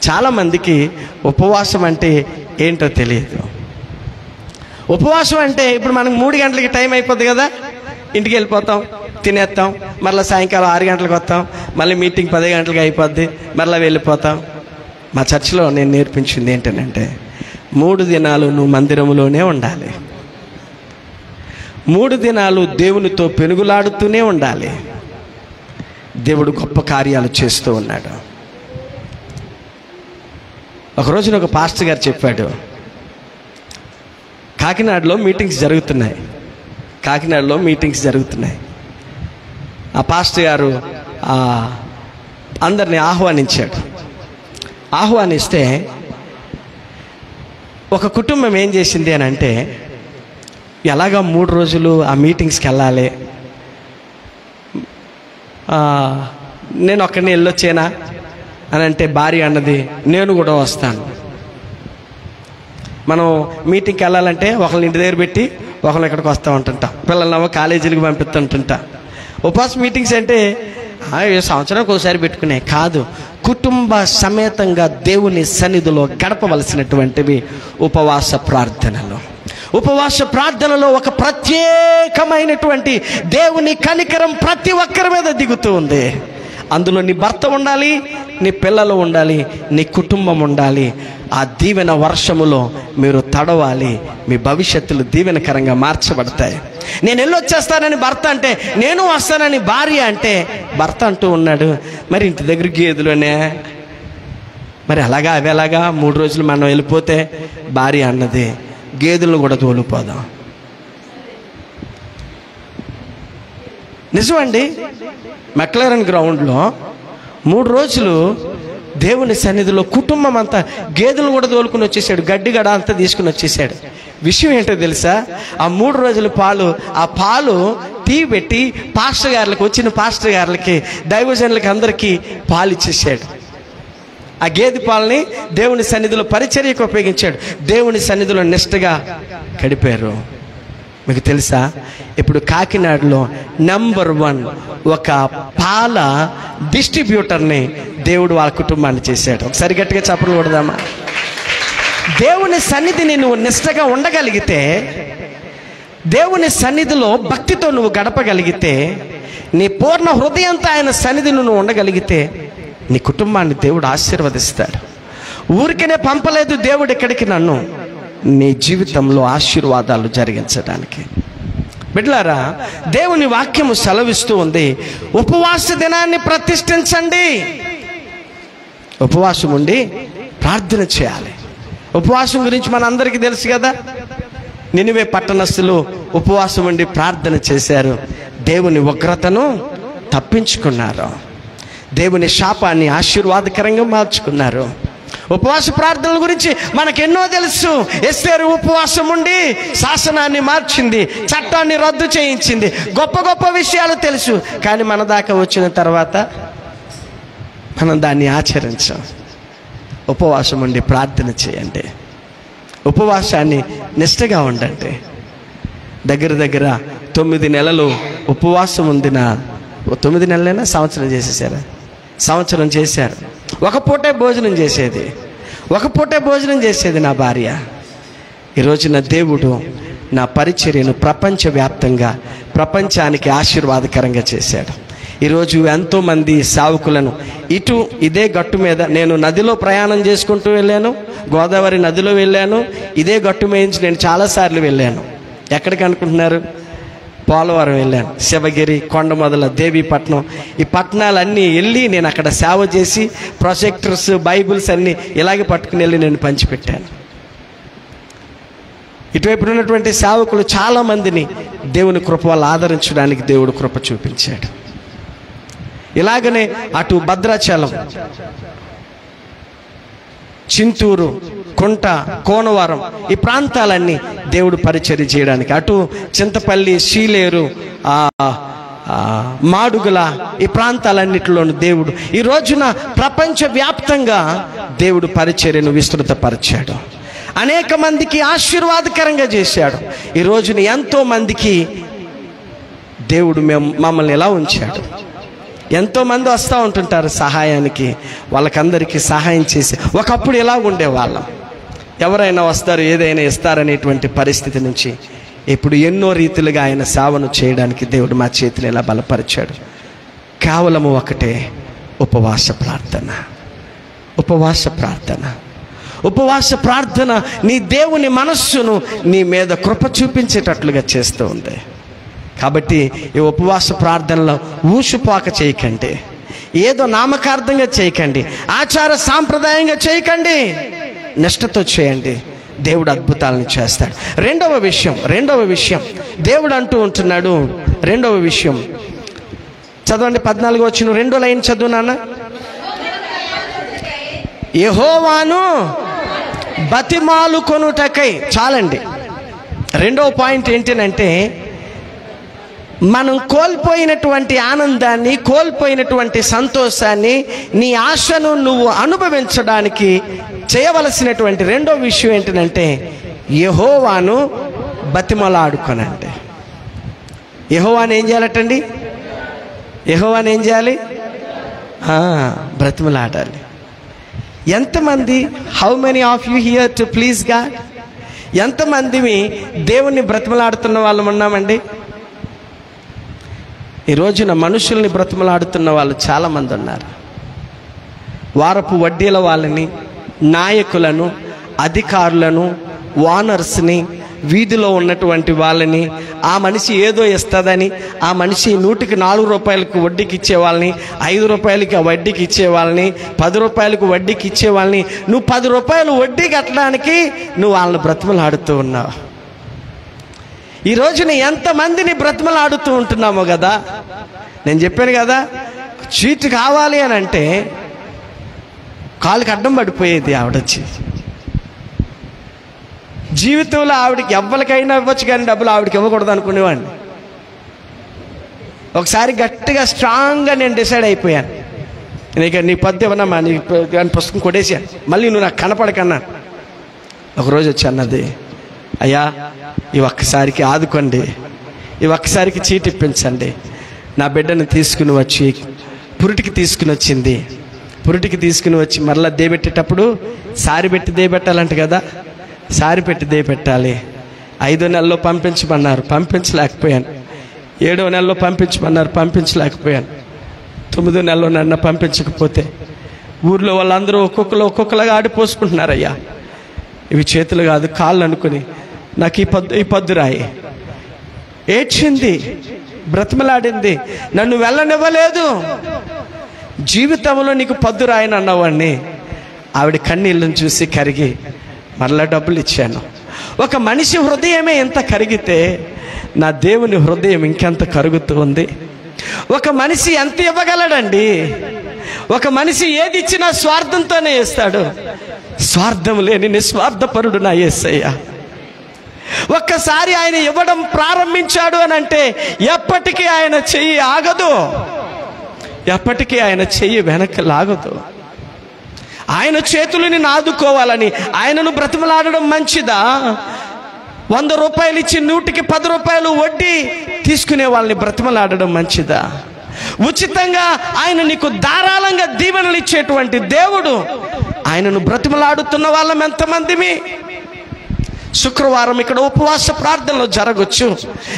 చాలామందికి ఉపవాసం అంటే ఏంటో తెలియదు. ఉపవాసం అంటే ఇప్పుడు మనకు 3 గంటలకి టైం అయిపోద్ది కదా, ఇంటికి వెళ్ళిపోతాం, తినేస్తాం, మరలా సాయంకాలం 6 గంటలకు వస్తాం, మళ్ళీ మీటింగ్ 10 గంటలకు అయిపోద్ది, మరలా వెళ్ళిపోతాం. మా చర్చిలో నేను నేర్పించింది ఏంటంటే 3 దినాలు నువ్వు మందిరంలోనే ఉండాలి, 3 దినాలు దేవునితో పెనుగులాడుతూనే ఉండాలి. దేవుడు గొప్ప కార్యాలు చేస్తూ ఉన్నాడు. ఒకరోజున ఒక పాస్టర్ గారు చెప్పాడు, కాకినాడలో మీటింగ్స్ జరుగుతున్నాయి. ఆ పాస్టర్ గారు అందరినీ ఆహ్వానిస్తే ఒక కుటుంబం ఏం చేసింది అని అంటే, ఎలాగా 3 రోజులు ఆ మీటింగ్స్కి వెళ్ళాలి, నేను ఒక్కడిని వెళ్ళొచ్చేనా అని అంటే భార్య అన్నది, నేను కూడా వస్తాను. మనం మీటింగ్కి వెళ్ళాలంటే ఒకళ్ళని ఇంటి దగ్గర పెట్టి ఒకళ్ళు ఇక్కడికి వస్తూ ఉంటుంటాం, పిల్లలనేమో కాలేజీలకు పంపిస్తుంటుంటా. ఉపవాస మీటింగ్స్ అంటే సంవత్సరానికి ఒకసారి పెట్టుకునే కాదు, కుటుంబ సమేతంగా దేవుని సన్నిధిలో గడపవలసినటువంటివి ఉపవాస ప్రార్థనలు. ఉపవాస ప్రార్థనలో ఒక ప్రత్యేకమైనటువంటి దేవుని కనికరం ప్రతి ఒక్కరి మీద దిగుతూ ఉంది. అందులో నీ భర్త ఉండాలి, నీ పిల్లలు ఉండాలి, నీ కుటుంబం ఉండాలి. ఆ దీవెన వర్షములో మీరు తడవాలి, మీ భవిష్యత్తులు దీవెనకరంగా మార్చబడతాయి. నేను వెళ్ళొచ్చేస్తానని భర్త అంటే, నేను వస్తానని భార్య అంటే, భర్త అంటూ ఉన్నాడు, మరి ఇంటి దగ్గర గేదెలోనే, మరి అలాగా అవి ఎలాగా 3 రోజులు మనం వెళ్ళిపోతే? భార్య అన్నది, గేదెలను కూడా తోలిపోదాం. నిజమండి, మెక్లరన్ గ్రౌండ్లో 3 రోజులు దేవుని సన్నిధిలో కుటుంబం అంతా గేదెలను కూడా తోలుకుని వచ్చేసాడు, గడ్డి గడ అంతా తీసుకుని వచ్చేసాడు. విషయం ఏంటో తెలుసా? ఆ 3 రోజుల ఆ పాలు టీ పెట్టి వచ్చిన పాస్టర్ గారులకి, దైవజనులకి అందరికీ పాలు ఇచ్చేసాడు. ఆ గేదె పాలని దేవుని సన్నిధిలో పరిచర్యకు ఉపయోగించాడు. దేవుని సన్నిధిలో నిష్టగా గడిపారు. మీకు తెలుసా, ఇప్పుడు కాకినాడలో నంబర్ 1 ఒక పాల డిస్ట్రిబ్యూటర్ని దేవుడు వాళ్ళ కుటుంబాన్ని చేశాడు. ఒకసారి గట్టిగా చప్పట్లు కొడదామా? దేవుని సన్నిధిని నువ్వు నిష్టగా ఉండగలిగితే, దేవుని సన్నిధిలో భక్తితో నువ్వు గడపగలిగితే, నీ పూర్ణ హృదయంతో ఆయన సన్నిధిని నువ్వు ఉండగలిగితే, నీ కుటుంబాన్ని దేవుడు ఆశీర్వదిస్తాడు. ఊరికనే పంపలేదు దేవుడు ఇక్కడికి నన్ను, నీ జీవితంలో ఆశీర్వాదాలు జరిగించడానికి. బిడ్డలారా, దేవుని వాక్యము సెలవిస్తూ ఉంది, ఉపవాస దినాన్ని ప్రతిష్ఠించండి. ఉపవాసం ఉండి ప్రార్థన చేయాలి. ఉపవాసం గురించి మనందరికీ తెలుసు కదా. నినివే పట్టణస్థులు ఉపవాసం ఉండి ప్రార్థన చేశారు, దేవుని ఉగ్రతను తప్పించుకున్నారు, దేవుని శాపాన్ని ఆశీర్వాదకరంగా మార్చుకున్నారు. ఉపవాస ప్రార్థనల గురించి మనకెన్నో తెలుసు. ఎస్తేరు ఉపవాసం ఉండి శాసనాన్ని మార్చింది, చట్టాన్ని రద్దు చేయించింది, గొప్ప గొప్ప విషయాలు తెలుసు. కానీ మన దాకా వచ్చిన తర్వాత మనం దాన్ని ఆచరించాం. ఉపవాసం ఉండి ప్రార్థన చేయండి. ఉపవాసాన్ని నిష్టగా ఉండండి. దగ్గర దగ్గర 9 నెలలు ఉపవాసం ఉందిన 9 నెలలైనా సంవత్సరం చేసేసారా? సంవత్సరం చేశారు. ఒక పూటే భోజనం చేసేది నా భార్య. ఈరోజు నా దేవుడు నా పరిచర్యను ప్రపంచవ్యాప్తంగా ప్రపంచానికి ఆశీర్వాదకరంగా చేశాడు. ఈరోజు ఎంతోమంది సేవకులను ఇదే గట్టు మీద, నేను నదిలో ప్రయాణం చేసుకుంటూ వెళ్ళాను, గోదావరి నదిలో వెళ్ళాను, ఇదే గట్టు మీద నేను చాలాసార్లు వెళ్ళాను. ఎక్కడికి అనుకుంటున్నారు? పోలవరం వెళ్ళాను, శివగిరి, కొండమొదల, దేవీపట్నం, ఈ పట్టణాలన్నీ వెళ్ళి నేను అక్కడ సేవ చేసి ప్రొజెక్టర్స్, బైబిల్స్ అన్నీ ఇలాగే పట్టుకుని వెళ్ళి నేను పంచిపెట్టాను. ఇటువైపు ఉన్నటువంటి సేవకులు చాలామందిని దేవుని కృప వల్ల ఆదరించడానికి దేవుడు కృప చూపించాడు. ఇలాగనే అటు భద్రాచలం, చింతూరు, కుంట, కోనవరం, ఈ ప్రాంతాలన్నీ దేవుడు పరిచర్య చేయడానికి, అటు చింతపల్లి, శీలేరు, మాడుగుల, ఈ ప్రాంతాలన్నిటిలోనూ దేవుడు ఈ రోజున ప్రపంచవ్యాప్తంగా దేవుడు పరిచర్యను విస్తృతపరిచాడు. అనేక మందికి ఆశీర్వాదకరంగా చేశాడు. ఈ రోజున ఎంతో మందికి దేవుడు మమ్మల్ని ఎలా ఉంచాడు. ఎంతోమంది వస్తూ ఉంటుంటారు సహాయానికి, వాళ్ళకందరికీ సహాయం చేసి, ఒకప్పుడు ఎలా ఉండేవాళ్ళం, ఎవరైనా వస్తారు ఏదైనా ఇస్తారనేటువంటి పరిస్థితి నుంచి ఇప్పుడు ఎన్నో రీతిలుగా ఆయన సేవను చేయడానికి దేవుడు మా చేతిని ఎలా బలపరిచాడు. కేవలము ఒకటే, ఉపవాస ప్రార్థన నీ దేవుని మనస్సును నీ మీద కృప చూపించేటట్లుగా చేస్తూ ఉంది. కాబట్టి ఈ ఉపవాస ప్రార్థనలో ఊసుపాక చేయకండి, ఏదో నామకార్థంగా చేయకండి, ఆచార సాంప్రదాయంగా చేయకండి, నిష్టతో చేయండి. దేవుడు అద్భుతాలను చేస్తాడు. రెండవ విషయం దేవుడు అంటూ ఉంటున్నాడు. రెండవ విషయం చదవండి, 14 వచ్చిన 2వ లైన్ చదువు నాన్న. యెహోవాను బతిమాలుకొనుటకై. చాలండి. రెండవ పాయింట్ ఏంటంటే, మనం కోల్పోయినటువంటి ఆనందాన్ని, కోల్పోయినటువంటి సంతోషాన్ని, నీ ఆశను నువ్వు అనుభవించడానికి చేయవలసినటువంటి రెండో విషయం ఏంటంటే, యెహోవాను బతిమలాడుకొనండి. యెహోవాను ఏం చేయాలటండి? యెహోవాను ఏం చేయాలి? బ్రతిమలాడాలి. ఎంతమంది, how many of you here to please God? ఎంతమంది దేవుణ్ణి బ్రతిమలాడుతున్న వాళ్ళం ఉన్నామండి? ఈ రోజున మనుషుల్ని బ్రతిమలాడుతున్న వాళ్ళు చాలామంది ఉన్నారు. వారపు వడ్డీల వాళ్ళని, నాయకులను, అధికారులను, ఓనర్స్ని, వీధిలో ఉన్నటువంటి వాళ్ళని, ఆ మనిషి ఏదో ఇస్తుందని ఆ మనిషి 100కి 4 రూపాయలకు వడ్డీకి ఇచ్చేవాళ్ళని, 5 రూపాయలకి వడ్డీకి ఇచ్చేవాళ్ళని, 10 రూపాయలకు వడ్డీకి ఇచ్చేవాళ్ళని, నువ్వు 10 రూపాయలు వడ్డీ కట్టడానికి నువ్వు వాళ్ళని బ్రతిమలాడుతూ ఉన్నావు. ఈ రోజున ఎంతమందిని బ్రతిమలాడుతూ ఉంటున్నామో కదా. నేను చెప్పాను కదా, చీట్ కావాలి అని అంటే కాలుకి అడ్డం పడిపోయేది ఆవిడొచ్చి. జీవితంలో ఆవిడకి ఎవ్వరికైనా ఇవ్వచ్చు కానీ డబ్బులు ఆవిడకి ఇవ్వకూడదు అనుకునేవాడిని. ఒకసారి గట్టిగా స్ట్రాంగ్గా నేను డిసైడ్ అయిపోయాను, ఇక నీ పద్దు ఏమన్నా నీ పుస్తకం కొట్టేసాను, మళ్ళీ నువ్వు నాకు కనపడకన్నాను. ఒకరోజు వచ్చి అన్నది, అయ్యా ఈ ఒక్కసారికి ఆదుకోండి, ఈ ఒక్కసారికి చీట్ ఇప్పించండి. నా బిడ్డను తీసుకుని వచ్చి పురిటికి తీసుకుని వచ్చింది. పురిటికి తీసుకుని వచ్చి మరలా దేబెట్టేటప్పుడు సారి పెట్టి దేబెట్టాలంట కదా, సారి పెట్టి దేబెట్టాలి. 5వ నెలలో పంపించమన్నారు, పంపించలేకపోయాను. 7వ నెలలో పంపించమన్నారు, పంపించలేకపోయాను. 9వ నెలలో నన్ను పంపించకపోతే ఊర్లో వాళ్ళందరూ ఒక్కొక్కలాగా ఆడిపోసుకుంటున్నారు. అయ్యా ఇవి చేతులు కాదు కాళ్ళు అనుకుని నాకు ఈ పద్దు రాయి. ఏడ్చింది, బ్రతిమలాడింది, నన్ను వెళ్ళనివ్వలేదు. జీవితంలో నీకు పద్దు రాయని అన్నవాడిని. ఆవిడ కన్నీళ్ళను చూసి కరిగి మరలా డబ్బులు ఇచ్చాను. ఒక మనిషి హృదయమే ఎంత కరిగితే నా దేవుని హృదయం ఇంకెంత కరుగుతూ ఉంది. ఒక మనిషి ఎంత ఇవ్వగలడండి? ఒక మనిషి ఏది ఇచ్చినా స్వార్థంతోనే ఇస్తాడు. స్వార్థం లేని నిస్వార్థపరుడు నా యేసయ్య. ఒక్కసారి ఆయన ఇవ్వడం ప్రారంభించాడు అని అంటే ఎప్పటికీ ఆయన చెయ్యి ఆగదు, ఎప్పటికీ ఆయన చెయ్యి వెనక్కి లాగదు. ఆయన చేతులని నాదుకోవాలని ఆయనను బ్రతిమలాడడం మంచిదా? 100 రూపాయలు ఇచ్చి 100కి 10 రూపాయలు వడ్డీ తీసుకునే వాళ్ళని బ్రతిమలాడడం మంచిదా? ఉచితంగా ఆయన నీకు ధారాళంగా దీవెనలు ఇచ్చేటువంటి దేవుడు, ఆయనను బ్రతిమలాడుతున్న వాళ్ళం ఎంతమందిమి? శుక్రవారం ఇక్కడ ఉపవాస ప్రార్థనలు జరగచ్చు,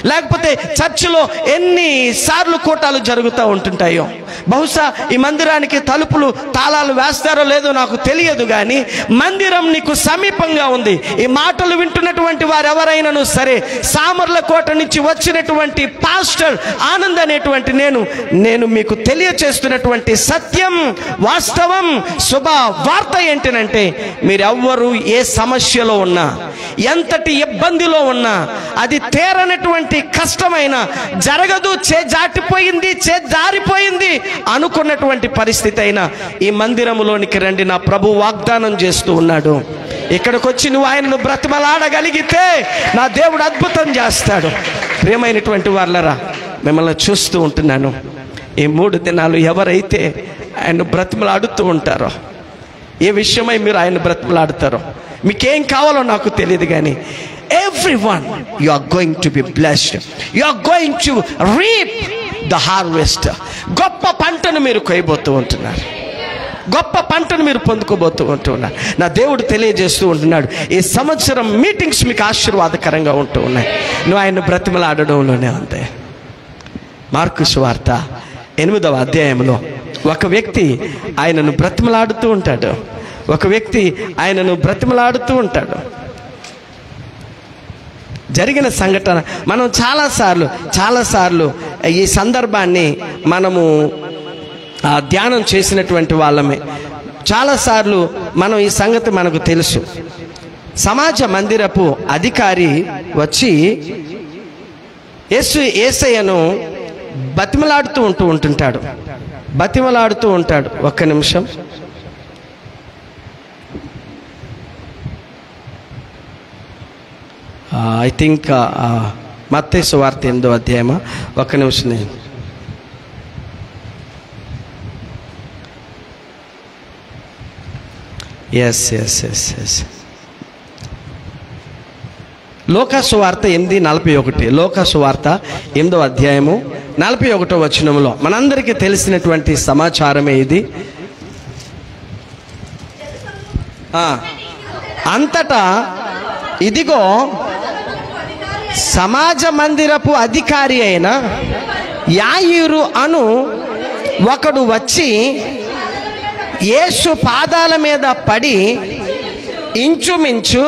లేకపోతే చర్చిలో ఎన్నిసార్లు కూటాలు జరుగుతూ ఉంటుంటాయో. బహుశా ఈ మందిరానికి తలుపులు తాళాలు వేస్తారో లేదో నాకు తెలియదు, కానీ మందిరం నీకు సమీపంగా ఉంది. ఈ మాటలు వింటున్నటువంటి వారు ఎవరైనాను సరే, సామర్లకోట నుంచి వచ్చినటువంటి పాస్టర్ ఆనంద్ అనేటువంటి నేను మీకు తెలియచేస్తున్నటువంటి సత్యం, వాస్తవం, శుభ వార్త ఏంటంటే, మీరెవ్వరూ ఏ సమస్యలో ఉన్నా, ఎంతటి ఇబ్బందిలో ఉన్నా, అది తీరనటువంటి కష్టమైన, జరగదు, జారిపోయింది అనుకున్నటువంటి పరిస్థితి అయినా ఈ మందిరములోనికి రండి, నా ప్రభు వాగ్దానం చేస్తూ ఉన్నాడు. ఇక్కడికి వచ్చి నువ్వు ఆయనను బ్రతిమలాడగలిగితే నా దేవుడు అద్భుతం చేస్తాడు. ప్రియమైనటువంటి వాళ్ళరా, మిమ్మల్ని చూస్తూ ఉంటున్నాను. ఈ 3 దినాలు ఎవరైతే ఆయన బ్రతిమలాడుతూ ఉంటారో, ఏ విషయమై మీరు ఆయన బ్రతిమలాడతారో, మీకేం కావాలో నాకు తెలియదు, కానీ everyone you are going to be blessed, you are going to reap the harvest. గొప్ప పంటను మీరు కొయ్యబోతూ ఉంటున్నారు, గొప్ప పంటను మీరు పొందుకోబోతూ ఉంటున్నారు. నా దేవుడు తెలియజేస్తూ ఉంటున్నాడు, ఈ సంవత్సరం మీటింగ్స్ మీకు ఆశీర్వాదకరంగా ఉంటూ ఉన్నాయి. నువ్వు ఆయన బ్రతిమలాడడంలోనే ఉంది. మార్కు సువార్త 8వ అధ్యాయంలో ఒక వ్యక్తి ఆయనను బ్రతిమలాడుతూ ఉంటాడు. ఒక వ్యక్తి ఆయనను బ్రతిమలాడుతూ ఉంటాడు. జరిగిన సంఘటన మనం చాలాసార్లు ఈ సందర్భాన్ని మనము ధ్యానం చేసినటువంటి వాళ్ళమే. చాలాసార్లు మనం ఈ సంగతి మనకు తెలుసు. సమాజ మందిరపు అధికారి వచ్చి యేసయ్యను బతిమలాడుతూ ఉంటాడు. ఒక్క నిమిషం. ఐ థింక్ మత్తయి సువార్త 8వ అధ్యాయమా? ఒక్క నిమిషం. ఎస్ లోకా సువార్త 8:41. లోకా సువార్త 8వ అధ్యాయము 41వ వచనంలో మనందరికీ తెలిసినటువంటి సమాచారమే ఇది. అంతటా ఇదిగో సమాజ మందిరపు అధికారి అయిన యాయిరు అను ఒకడు వచ్చి యేసు పాదాల మీద పడి ఇంచుమించు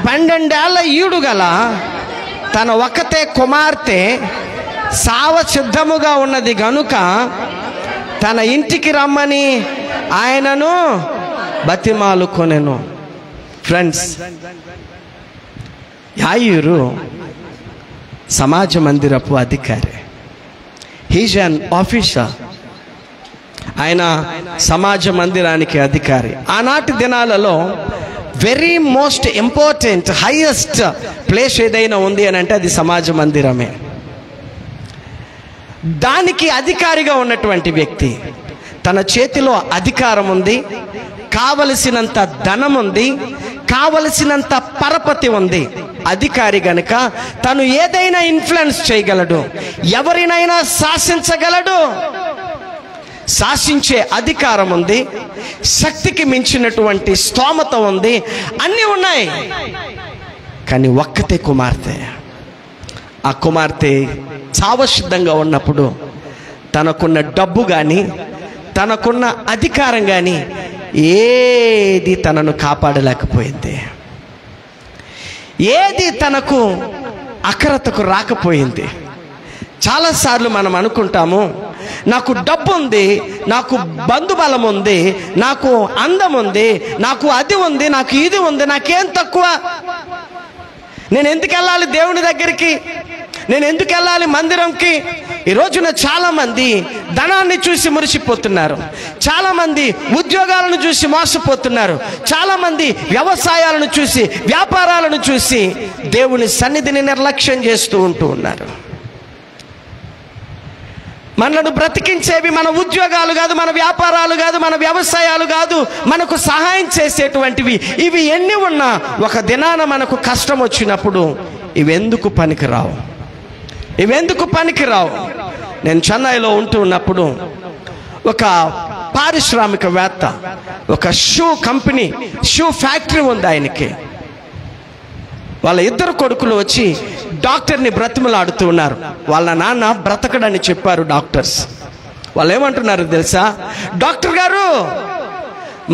12 ఏళ్ల ఈడు గల తన ఒక్కతే కుమార్తె సావ సిద్ధముగా ఉన్నది గనుక తన ఇంటికి రమ్మని ఆయనను బతిమాలుకొనెను. ఫ్రెండ్స్, యాయిరు సమాజ మందిరపు అధికారి. He's an officer. ఆయన సమాజ మందిరానికి అధికారి. ఆనాటి దినాలలో very most important highest place ఏదైనా ఉంది అని అంటే అది సమాజ మందిరమే. దానికి అధికారిగా ఉన్నటువంటి వ్యక్తి, తన చేతిలో అధికారం ఉంది, కావలసినంత ధనం ఉంది, కావలసినంత పరపతి ఉంది. అధికారి గనుక తను ఏదైనా ఇన్ఫ్లుయెన్స్ చేయగలడు, ఎవరినైనా శాసించగలడు. శాసించే అధికారం ఉంది, శక్తికి మించినటువంటి స్తోమత ఉంది, అన్నీ ఉన్నాయి. కానీ ఒక్కతే కుమార్తె. ఆ కుమార్తె చావసిద్ధంగా ఉన్నప్పుడు తనకున్న డబ్బు కానీ, తనకున్న అధికారం కానీ ఏది తనను కాపాడలేకపోయింది. ఏది తనకు అకరతకు రాకపోయింది. చాలాసార్లు మనం అనుకుంటాము, నాకు డబ్బు ఉంది, నాకు బంధుబలం ఉంది, నాకు అందం ఉంది, నాకు అది ఉంది, నాకు ఇది ఉంది, నాకేం తక్కువ? నేను ఎందుకు వెళ్ళాలి దేవుని దగ్గరికి? నేను ఎందుకు వెళ్ళాలి మందిరంకి? ఈ రోజున చాలామంది ధనాన్ని చూసి మురిసిపోతున్నారు, చాలామంది ఉద్యోగాలను చూసి మోసపోతున్నారు, చాలామంది వ్యవసాయాలను చూసి, వ్యాపారాలను చూసి దేవుని సన్నిధిని నిర్లక్ష్యం చేస్తూ ఉన్నారు. మనలను బ్రతికించేవి మన ఉద్యోగాలు కాదు, మన వ్యాపారాలు కాదు, మన వ్యవసాయాలు కాదు, మనకు సహాయం చేసేటువంటివి ఇవి ఎన్ని ఉన్నా ఒక దినాన మనకు కష్టం వచ్చినప్పుడు ఇవెందుకు పనికిరావు, ఇవెందుకు పనికిరావు. నేను చెన్నైలో ఉంటూ ఉన్నప్పుడు ఒక పారిశ్రామికవేత్త, ఒక షూ కంపెనీ, షూ ఫ్యాక్టరీ ఉంది ఆయనకి. వాళ్ళ ఇద్దరు కొడుకులు వచ్చి డాక్టర్ని బ్రతిమలాడుతూ ఉన్నారు. వాళ్ళ నాన్న బ్రతకడని చెప్పారు డాక్టర్స్. వాళ్ళు ఏమంటున్నారు తెలుసా? డాక్టర్ గారు,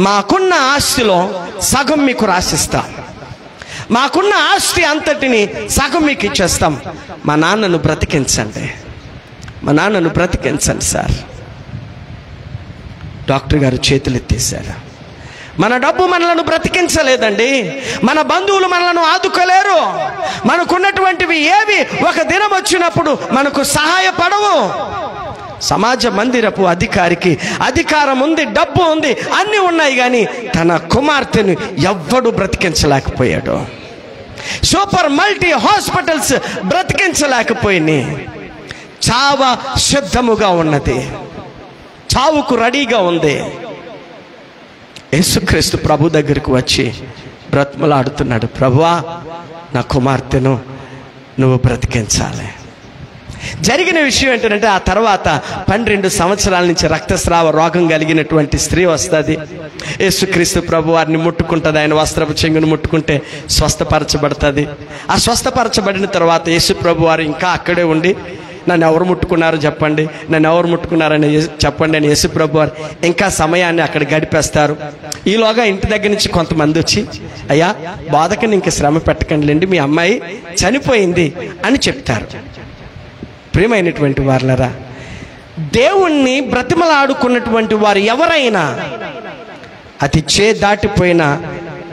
మాకున్న ఆస్తిలో సగం మీకు రాసిస్తాం, మాకున్న ఆస్తి అంతటిని సగం మీకు ఇచ్చేస్తాం, మా నాన్నను బ్రతికించండి, మా నాన్నను బ్రతికించండి సార్. డాక్టర్ గారు చేతులు ఎత్తేశారు. మన డబ్బు మనలను బ్రతికించలేదండి, మన బంధువులు మనలను ఆదుకోలేరు, మనకున్నటువంటివి ఏవి ఒక దినం వచ్చినప్పుడు మనకు సహాయపడవు. సమాజ మందిరపు అధికారికి అధికారం ఉంది, డబ్బు ఉంది, అన్నీ ఉన్నాయి, కానీ తన కుమార్తెను ఎవ్వడు బ్రతికించలేకపోయాడు. సూపర్ మల్టీ హాస్పిటల్స్ బ్రతికించలేకపోయినాయి. చావ సిద్ధముగా ఉన్నది, చావుకు రెడీగా ఉంది. యేసుక్రీస్తు ప్రభు దగ్గరికి వచ్చి బ్రతిమలాడుతున్నాడు, ప్రభువా నా కుమార్తెను నువ్వు బ్రతికించాలి. జరిగిన విషయం ఏంటంటే, ఆ తర్వాత 12 సంవత్సరాల నుంచి రక్తస్రావ రోగం కలిగినటువంటి స్త్రీ వస్తుంది. యేసుక్రీస్తు ప్రభు వారిని ముట్టుకుంటుంది, ఆయన వస్త్రపు చెంగును ముట్టుకుంటే స్వస్థపరచబడుతుంది. ఆ స్వస్థపరచబడిన తర్వాత యేసు ప్రభు వారు ఇంకా అక్కడే ఉండి, నన్ను ఎవరు ముట్టుకున్నారో చెప్పండి, నన్ను ఎవరు ముట్టుకున్నారని చెప్పండి అని యేసు ప్రభు వారు ఇంకా సమయాన్ని అక్కడ గడిపేస్తారు. ఈలోగా ఇంటి దగ్గర నుంచి కొంతమంది వచ్చి, అయ్యా బోధకుని ఇంక శ్రమ పెట్టకండి, మీ అమ్మాయి చనిపోయింది అని చెప్తారు. ప్రియమైనటువంటి వారులరా, దేవుణ్ణి బ్రతిమలాడుకున్నటువంటి వారు ఎవరైనా అతి దాటిపోయినా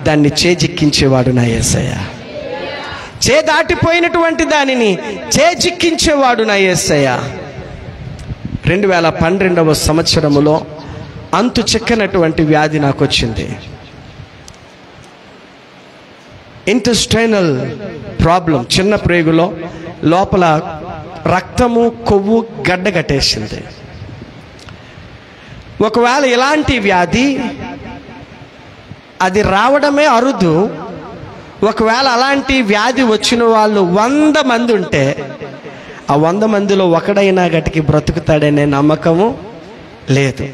దాన్ని చేజిక్కించేవాడు నా యేసయ్య. దాటిపోయినటువంటి దానిని చేజిక్కించేవాడు నా యేసయ్య. 2012వ సంవత్సరములో అంతు చిక్కనటువంటి వ్యాధి నాకు వచ్చింది. ఇంటెస్టైనల్ ప్రాబ్లం, చిన్న ప్రేగులో లోపల రక్తము కొవ్వు గడ్డగట్టేసింది. ఒకవేళ ఇలాంటి వ్యాధి అది రావడమే అరుదు. ఒకవేళ అలాంటి వ్యాధి వచ్చిన వాళ్ళు 100 మంది ఉంటే ఆ 100 మందిలో ఒకడైనా గట్టికి బ్రతుకుతాడనే నమ్మకము లేదు.